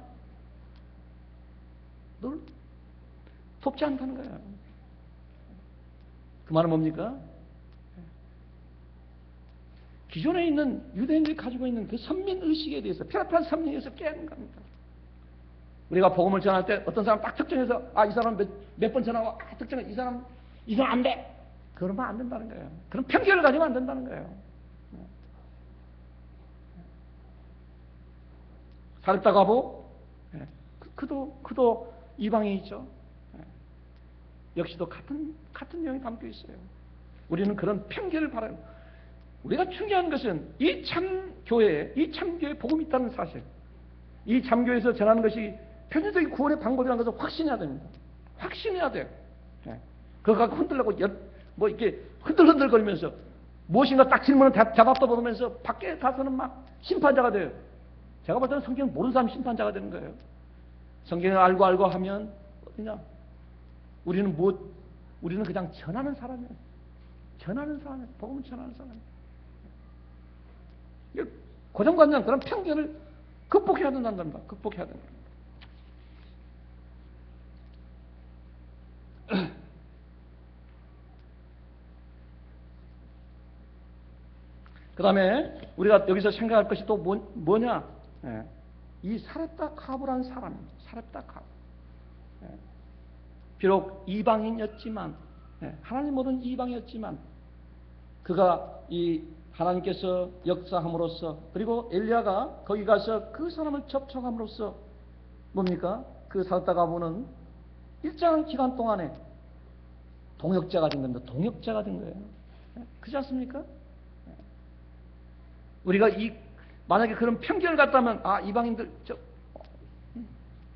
돕지 않다는 거예요. 그 말은 뭡니까? 기존에 있는 유대인들이 가지고 있는 그 선민의식에 대해서, 피라피한 선민의식에서 깨는 겁니다. 우리가 복음을 전할 때 어떤 사람 딱 특정해서 이 사람 몇 번 전하고 특정해 이 사람 안 돼. 그러면 안 된다는 거예요. 그런 편견을 가지면 안 된다는 거예요. 사렙다 과부, 그도 이방인이죠. 역시도 같은 내용이 담겨 있어요. 우리는 그런 편견을 바라는, 우리가 중요한 것은 이 참교회에, 이 참교회에 복음이 있다는 사실, 이 참교회에서 전하는 것이 편의적인 구원의 방법이라는 것을 확신해야 됩니다. 확신해야 돼요. 그거 갖고 흔들려고 이렇게 흔들거리면서 무엇인가 딱 질문을 대답도 보면서 밖에 가서는 막 심판자가 돼요. 제가 볼 때는 성경 모르는 사람이 심판자가 되는 거예요. 성경을 알고 하면 어디냐? 우리는 그냥 전하는 사람이에요. 복음을 전하는 사람이에요. 고정관념, 그런 편견을 극복해야 된다는 겁니다. 극복해야 된다. 그 다음에 우리가 여기서 생각할 것이 또 뭐냐? 이 사렙다 가부라는 사람입니다. 사렙다 가부. 비록 이방인이었지만, 하나님 모르는 이방이었지만, 그가 이 하나님께서 역사함으로써, 그리고 엘리야가 거기 가서 그 사람을 접촉함으로써 뭡니까? 그 사렙다 가부는 일정한 기간 동안에 동역자가 된 겁니다. 동역자가 된 거예요. 그렇지 않습니까? 우리가 만약에 그런 편견을 갖다면, 이방인들,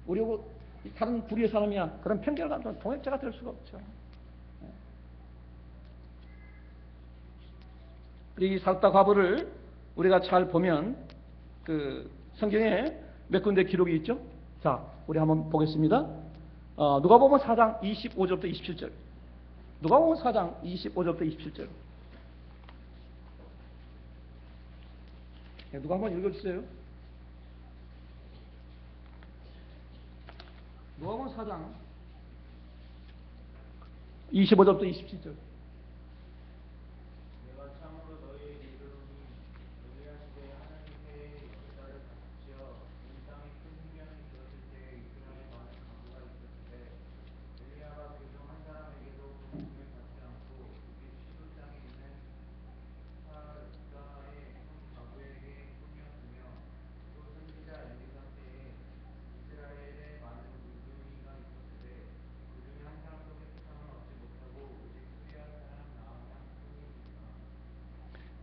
우리하고 다른 부류의 사람이야. 그런 편견을 갖다면 동역자가 될 수가 없죠. 이 사렙다 과부를 우리가 잘 보면, 성경에 몇 군데 기록이 있죠? 자, 우리 한번 보겠습니다. 누가복음 4장 25절부터 27절. 누가복음 4장 25절부터 27절. 누가 한번 읽어주세요. 누가복음 4장 25절부터 27절.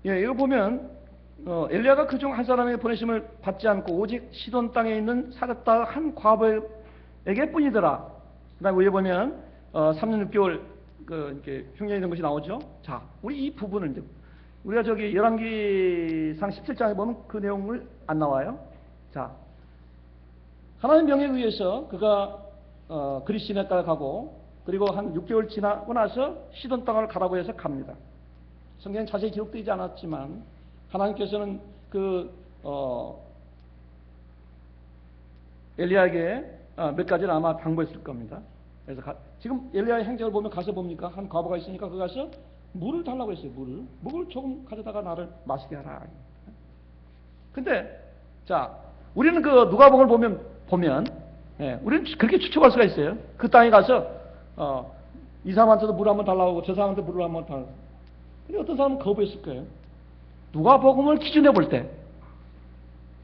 이거 보면 엘리야가 그중 한 사람에게 보내심을 받지 않고 오직 시돈 땅에 있는 사렙다 한 과부에게 뿐이더라. 그 다음에 위에 보면 3년 6개월 이렇게 흉년이 된 것이 나오죠. 자, 우리 이 부분을 이제 우리가 저기 열왕기상 17장에 보면 그 내용을 안 나와요. 자, 하나님 명령에 의해서 그가 그리스 시내가를 가고, 그리고 한 6개월 지나고 나서 시돈 땅을 가라고 해서 갑니다. 성경에 자세히 기록되지 않았지만 하나님께서는 엘리야에게 몇 가지를 아마 당부했을 겁니다. 그래서 지금 엘리야의 행적을 보면 가서 봅니까? 한 과부가 있으니까 그 가서 물을 달라고 했어요. 물을 조금 가져다가 나를 마시게 하라. 근데 자, 우리는 그 누가복음을 보면 우리는 그렇게 추측할 수가 있어요. 그 땅에 가서 이 사람한테도 물 한번 달라고 하고 저 사람한테 물을 한번 달라고. 근데 어떤 사람은 거부했을 거예요. 누가복음을 기준해 볼 때.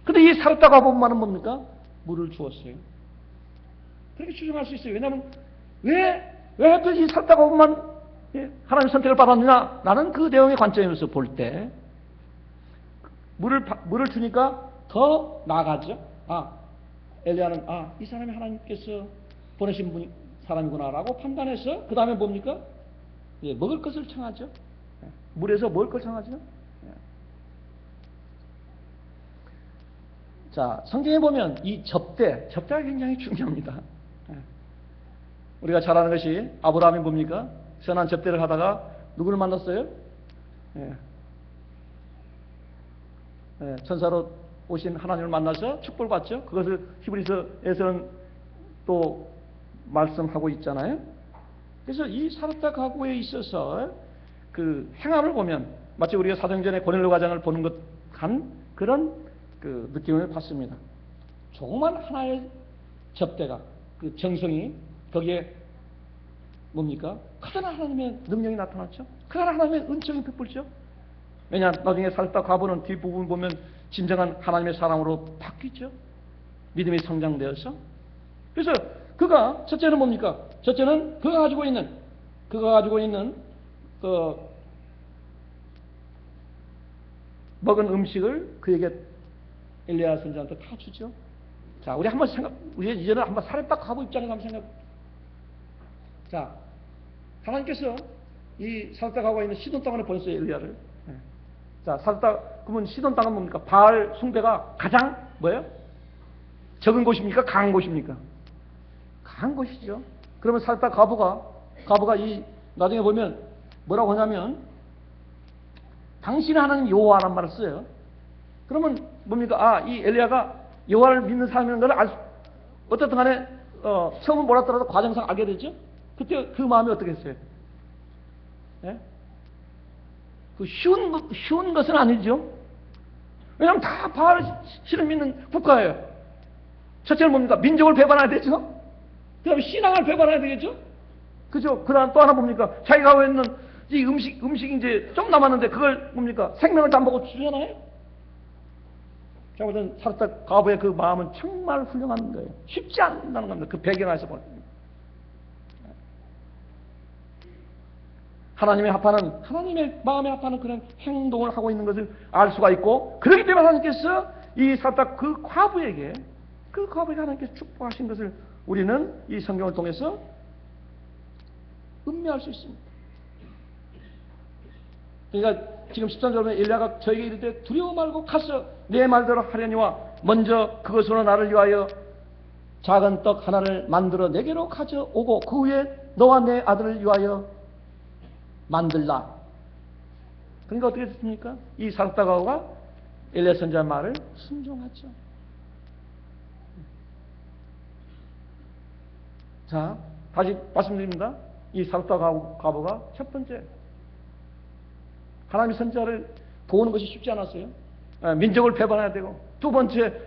근데 이 사렙다 과부만은 뭡니까? 물을 주었어요. 그렇게 추정할 수 있어요. 왜냐하면 왜 하필 이 사렙다 과부만 하나님 선택을 받았느냐? 나는 그 내용의 관점에서 볼 때 물을 주니까 더 나아가죠. 엘리야는 이 사람이 하나님께서 보내신 사람이구나라고 판단해서 그 다음에 뭡니까? 먹을 것을 청하죠. 물에서 먹을 걸 청하죠. 자, 성경에 보면 이 접대가 굉장히 중요합니다. 우리가 잘 아는 것이 아브라함이 뭡니까? 선한 접대를 하다가 누구를 만났어요? 천사로 오신 하나님을 만나서 축복을 받죠. 그것을 히브리서에서는 또 말씀하고 있잖아요. 그래서 이 사르타 가구에 있어서 그 행함을 보면 마치 우리가 사도행전의 고넬료 가정을 보는 것한 그런 그 느낌을 받습니다. 조그만 하나의 접대가 그 정성이 거기에 뭡니까? 커다란 하나님의 능력이 나타났죠. 커다란 하나님의 은총이 베풀죠. 왜냐 나중에 사르타 과부는 뒷부분 보면 진정한 하나님의 사람으로 바뀌죠. 믿음이 성장되어서. 그래서 그가 첫째는 뭡니까? 첫째는 그가 가지고 있는 그 먹은 음식을 그에게 엘리야 선지자한테 다 주죠. 자, 우리 한번 우리 이제는 한번 사르타 과부 입장에서 한번 생각. 자, 하나님께서 이 사르타 과부가 있는 시돈 땅을 보냈어요, 엘리야를. 자, 사르타 그러면 시돈 땅은 뭡니까? 바알 숭배가 가장 뭐예요? 적은 곳입니까? 강한 곳입니까? 강한 곳이죠. 그러면 사르타 과부가 이 나중에 보면 뭐라고 하냐면 당신은 하나님 여호와라는 말을 써요. 그러면 뭡니까? 아, 이 엘리야가 여호와를 믿는 사람이라는 걸 어떻든 간에 처음은 몰랐더라도 과정상 알게 되죠. 그때 그 마음이 어떻게 했어요? 예? 그 쉬운 것은 아니죠. 왜냐하면 다 바알 신을 믿는 국가예요. 첫째는 뭡니까? 민족을 배반해야 되죠. 그 다음에 신앙을 배반해야 되겠죠. 그죠? 그 다음 또 하나 뭡니까? 자기가 하고 있는 이 음식이 이제 좀 남았는데 그걸 뭡니까? 생명을 담보고 주잖아요. 자, 우선 사르타 과부의 그 마음은 정말 훌륭한 거예요. 쉽지 않다는 겁니다. 그 배경에서 보는. 하나님의 마음에 합하는 그런 행동을 하고 있는 것을 알 수가 있고, 그렇기 때문에 하나님께서 이 사르타 그 과부에게 하나님께서 축복하신 것을 우리는 이 성경을 통해서 음미할 수 있습니다. 그러니까 지금 13절에 보면 엘리야가 저에게 이르되 두려워 말고 가서 내 말대로 하려니와 먼저 그것으로 나를 위하여 작은 떡 하나를 만들어 내게로 가져오고 그 후에 너와 내 아들을 위하여 만들라. 그러니까 어떻게 됐습니까? 이 사르타 과부가 엘리야 선지자의 말을 순종하죠. 자, 다시 말씀드립니다. 이 사르타 과부가 첫 번째 하나님의 선지자를 도우는 것이 쉽지 않았어요. 민족을 배반해야 되고, 두 번째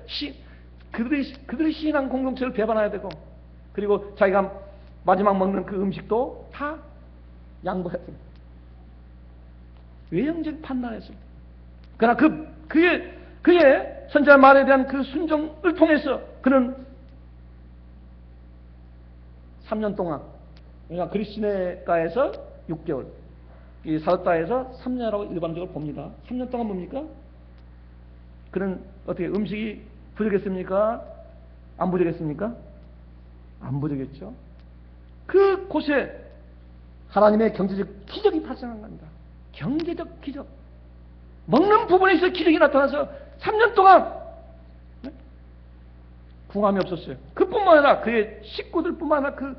그들의 신앙 공동체를 배반해야 되고, 그리고 자기가 마지막 먹는 그 음식도 다 양보해야 됩니다. 외형적 판단했을 때. 그러나 그의 선지자의 말에 대한 그 순종을 통해서 그는 3년 동안, 그러니까 그리스네가에서 6개월, 이 사르타에서 3년이라고 일반적으로 봅니다. 3년 동안 뭡니까? 그는 어떻게 음식이 부족했습니까? 안 부족했습니까? 안 부족했죠. 그곳에 하나님의 경제적 기적이 발생한 겁니다. 경제적 기적. 먹는 부분에 있어 기적이 나타나서 3년 동안 궁함이 없었어요. 그뿐만 아니라 그의 식구들뿐만 아니라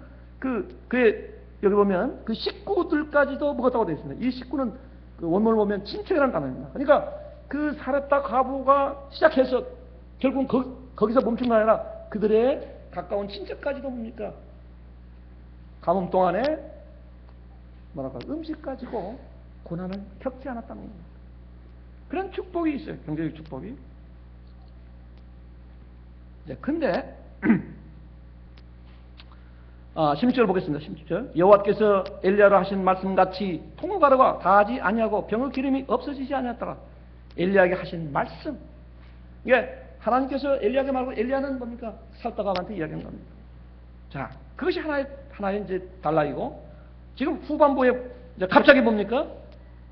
그의 여기 보면 그 식구들까지도 먹었다고 되어 있습니다. 이 식구는 그 원문을 보면 친척이라는 단어입니다. 그러니까 그 사르타 과부가 시작해서 결국 거기서 멈춘 게 아니라 그들의 가까운 친척까지도 뭡니까? 가뭄 동안에 뭐랄까 음식 가지고 고난을 겪지 않았다는 겁니다. 그런 축복이 있어요. 경제적 축복이. 네, 근데 16절 보겠습니다. 16절. 여호와께서 엘리야로 하신 말씀같이 통가루가 다하지 아니하고 병의 기름이 없어지지 아니하더라. 엘리야에게 하신 말씀. 이게 하나님께서 엘리야에게 말고 엘리야는 뭡니까? 사르타 과부한테 이야기한 겁니다. 자, 그것이 하나의 이제 단락이고, 지금 후반부에 이제 갑자기 뭡니까?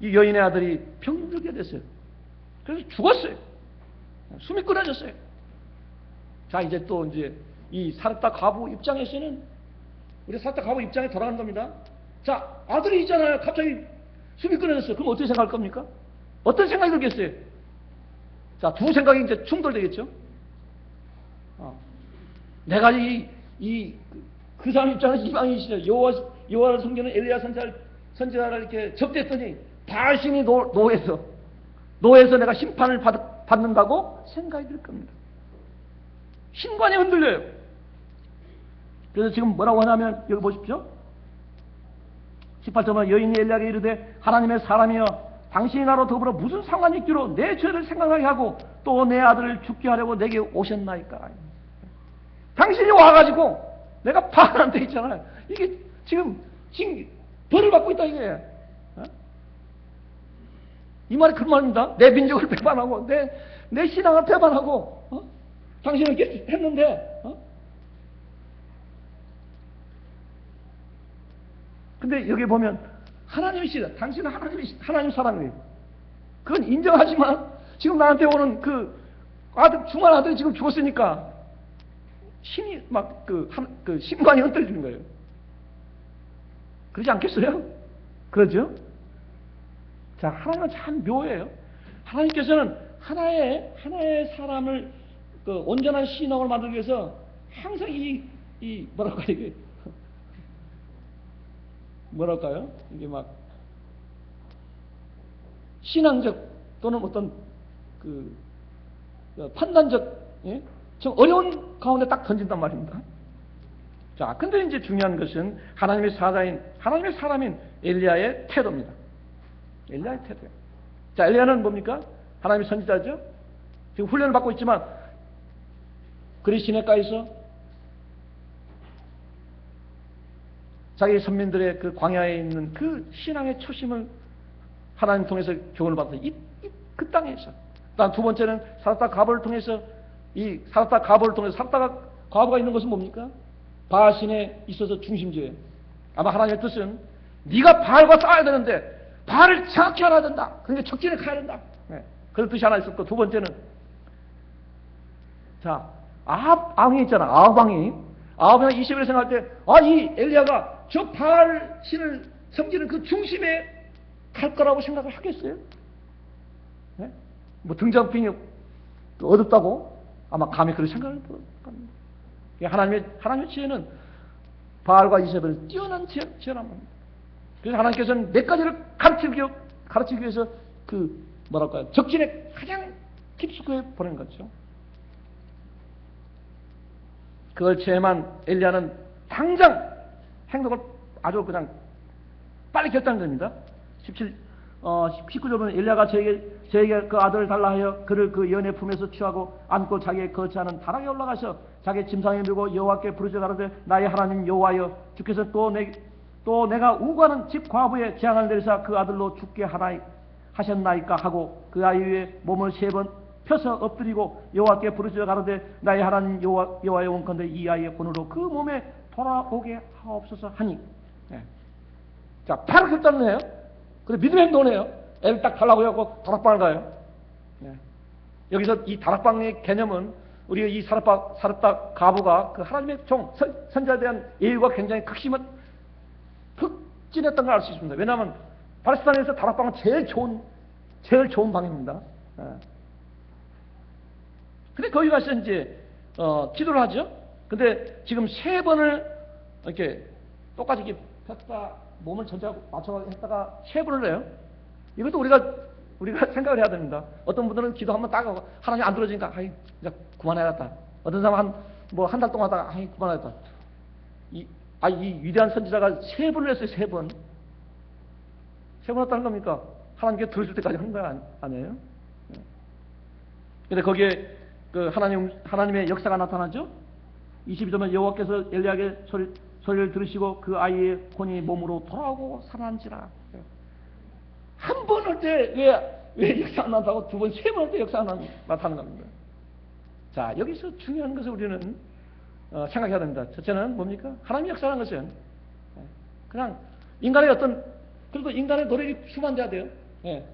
이 여인의 아들이 병들게 됐어요. 그래서 죽었어요. 숨이 끊어졌어요. 자, 이제 또 이제 이 사르타 과부 입장에서는, 우리 사르타 과부 입장에 돌아가는 겁니다. 자, 아들이 있잖아요. 갑자기 숨이 끊어졌어요. 그럼 어떻게 생각할 겁니까? 어떤 생각이 들겠어요? 자, 두 생각이 이제 충돌되겠죠? 내가 그 사람 입장에서 이방인이시죠. 여호와를 섬기는 엘리야 선지자를 이렇게 접대했더니 바알신이 노예에서 내가 심판을 받는다고 생각이 들 겁니다. 신관이 흔들려요. 그래서 지금 뭐라고 하냐면 여기 보십시오. 18절은 여인이 엘리야에게 이르되 하나님의 사람이여 당신이 나로 더불어 무슨 상관이 있기로 내 죄를 생각하게 하고 또 내 아들을 죽게 하려고 내게 오셨나이까. 당신이 와가지고 내가 바알한테 있잖아요. 이게 지금 벌을 받고 있다 이게. 어? 이 말이 그 말입니다. 내 민족을 배반하고 내 신앙을 배반하고 당신은 이렇게 했는데 근데 여기 보면 하나님이시다. 당신은 하나님 사람이에요. 그건 인정하지만 지금 나한테 오는 그 아들, 중한 아들이 지금 죽었으니까 신이 막 그 신관이 흔들리는 거예요. 그러지 않겠어요? 그러죠? 자, 하나님은 참 묘해요. 하나님께서는 하나의 사람을 그 온전한 신앙을 만들기 위해서 항상 뭐랄까 이게 뭐랄까요? 이게 막 신앙적 또는 어떤 그 판단적 좀 어려운 가운데 딱 던진단 말입니다. 자, 근데 이제 중요한 것은 하나님의 사람인 엘리야의 태도입니다. 엘리야의 태도예요. 자, 엘리야는 뭡니까? 하나님의 선지자죠. 지금 훈련을 받고 있지만 그리 시내가에서 자기 선민들의 그 광야에 있는 그 신앙의 초심을 하나님 통해서 교훈을 받아서 그 땅에서. 다음 두 번째는 사렙다 가보를 통해서 사렙다 가보가 있는 것은 뭡니까? 바알신에 있어서 중심지예요. 아마 하나님의 뜻은 네가 바알과 싸워야 되는데 바알을 정확히 알아야 된다. 그러니까 적진에 가야 된다. 네. 그런 뜻이 하나 있었고 두 번째는 자 아합 왕이 있잖아. 아합 왕이 20일에 생각할 때 이 엘리야가 저 바알 신을 섬기는 그 중심에 갈 거라고 생각을 하겠어요? 네? 뭐 등장빈이 어둡다고 아마 감히 그런 생각을 합니다. 하나님의 지혜는 바알과 이세벨을 뛰어난 지혜란 말입니다. 그래서 하나님께서는 몇 가지를 가르치기 위해서 뭐랄까요? 적진에 가장 깊숙하게 보낸 거죠. 그걸 체험한 엘리야는 당장 행동을 아주 그냥 빨리 결단됩니다. 19절은 엘리야가 저에게 그 아들을 달라 하여 그를 그 연의 품에서 취하고 안고 자기의 거처하는 다락에 올라가서 자기 짐상에 밀고 여호와께 부르짖어 가로되 나의 하나님 여호와여 주께서 또 내가 우고하는 집 과부의 재앙을 내리사 그 아들로 죽게 하셨나이까 하고 그 아이 위에 몸을 3번 펴서 엎드리고 여호와께 부르짖어 가로되 나의 하나님 여호와여 원컨대 이 아이의魂으로 그 몸에 돌아오게 하옵소서 하니. 네. 자, 바로 결단을 해요. 그래 믿음의 행동을 해요. 애를 딱 달라고 하고 다락방을 가요. 네. 여기서 이 다락방의 개념은 우리가 이 사렙다 가부가 그 하나님의 선지자에 대한 예의가 굉장히 극진했던 걸 알 수 있습니다. 왜냐하면 팔레스타인에서 다락방은 제일 좋은 방입니다. 네. 근데 거기 가서 이제 기도를 하죠. 근데 지금 3번을 이렇게 똑같이 이렇게 폈다 몸을 전체하고 맞춰가지고 했다가 3번을 해요. 이것도 우리가 생각을 해야 됩니다. 어떤 분들은 기도 한번 딱 하고 하나님 안 들어지니까 이제 그만해야겠다. 어떤 사람은 한 달 동안 하다가 그만해야겠다. 이 위대한 선지자가 3번을 했어요. 3번. 3번 했다는 겁니까? 하나님께 들어줄 때까지 한 거 아니에요? 근데 거기에 그 하나님의 역사가 나타나죠? 22절은 여호와께서 엘리야에게 소리를 들으시고 그 아이의 혼이 몸으로 돌아오고 살아난지라. 한 번 할 때 왜 역사가 안 나타나고 두 번, 3번 할 때 역사가 나타나는 겁니다. 자, 여기서 중요한 것을 우리는 생각해야 됩니다. 첫째는 뭡니까? 하나님의 역사라는 것은 그냥 인간의 그래도 인간의 노력이 수반돼야 돼요.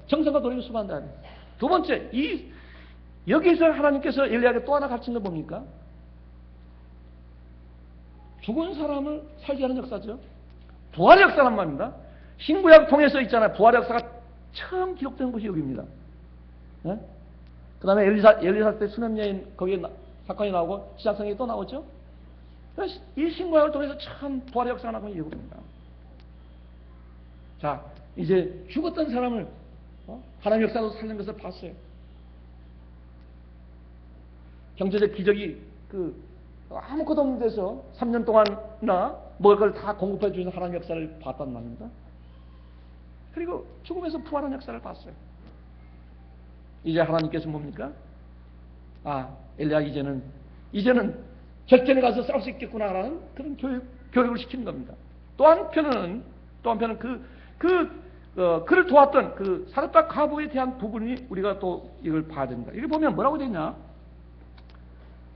정성과 노력이 수반돼야 돼요. 두 번째, 여기서 하나님께서 엘리야에게 또 하나 가르친 건 뭡니까? 죽은 사람을 살게 하는 역사죠. 부활의 역사란 말입니다. 신구약 통해서 있잖아요. 부활의 역사가 처음 기록된 곳이 여기입니다. 네? 그 다음에 엘리사 때 수냄 여인 거기에 사건이 나오고 시작성이 또 나오죠. 이 신구약을 통해서 처음 부활의 역사가 나오는 여기입니다. 자, 이제 죽었던 사람을 하나님의 역사로 살린 것을 봤어요. 경제적 기적이 아무것도 없는 데서 3년 동안이나 먹을 걸 다 공급해 주는 하나님의 역사를 봤단 말입니다. 그리고 죽음에서 부활한 역사를 봤어요. 이제 하나님께서 뭡니까? 엘리야 이제는 결전에 가서 싸울 수 있겠구나라는 그런 교육을 시키는 겁니다. 또 한편은 그를 도왔던 그 사렙다 과부에 대한 부분이 우리가 또 이걸 봐야 됩니다. 이걸 보면 뭐라고 되어 있냐?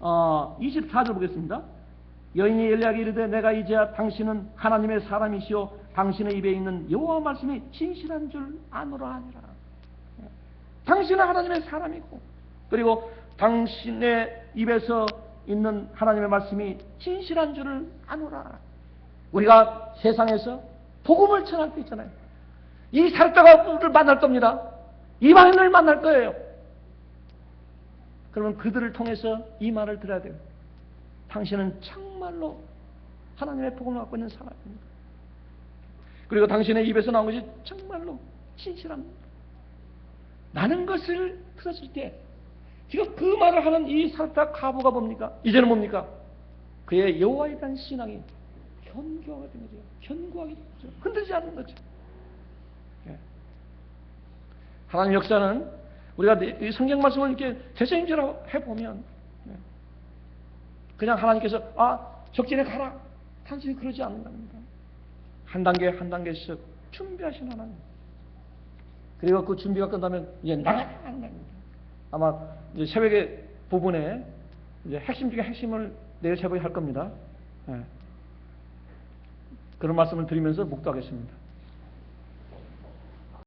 24절 보겠습니다. 여인이 엘리야에게 이르되 내가 이제야 당신은 하나님의 사람이시오 당신의 입에 있는 여호와 말씀이 진실한 줄 아노라 하니라. 당신은 하나님의 사람이고 그리고 당신의 입에서 있는 하나님의 말씀이 진실한 줄을 아노라. 우리가 세상에서 복음을 전할 때 있잖아요. 이 사렙다가를 만날 겁니다. 이방인을 만날 거예요. 그러면 그들을 통해서 이 말을 들어야 돼요. 당신은 정말로 하나님의 복음을 갖고 있는 사람입니다. 그리고 당신의 입에서 나온 것이 정말로 진실합니다. 라는 것을 들었을 때 지금 그 말을 하는 이 사렙다 과부가 뭡니까? 이제는 뭡니까? 그의 여호와에 대한 신앙이 견고하게 된 거죠. 견고하게 된 거죠. 흔들리지 않는 거죠. 하나님 역사는 우리가 이 성경 말씀을 이렇게 되새김질하고 해보면 그냥 하나님께서 적진에 가라 단순히 그러지 않는 겁니다. 한 단계 한 단계씩 준비하신 하나님. 그리고 그 준비가 끝나면 이제 나가는 겁니다. 아마 이제 새벽의 부분에 이제 핵심 중에 핵심을 내일 새벽에 할 겁니다. 그런 말씀을 드리면서 묵도하겠습니다.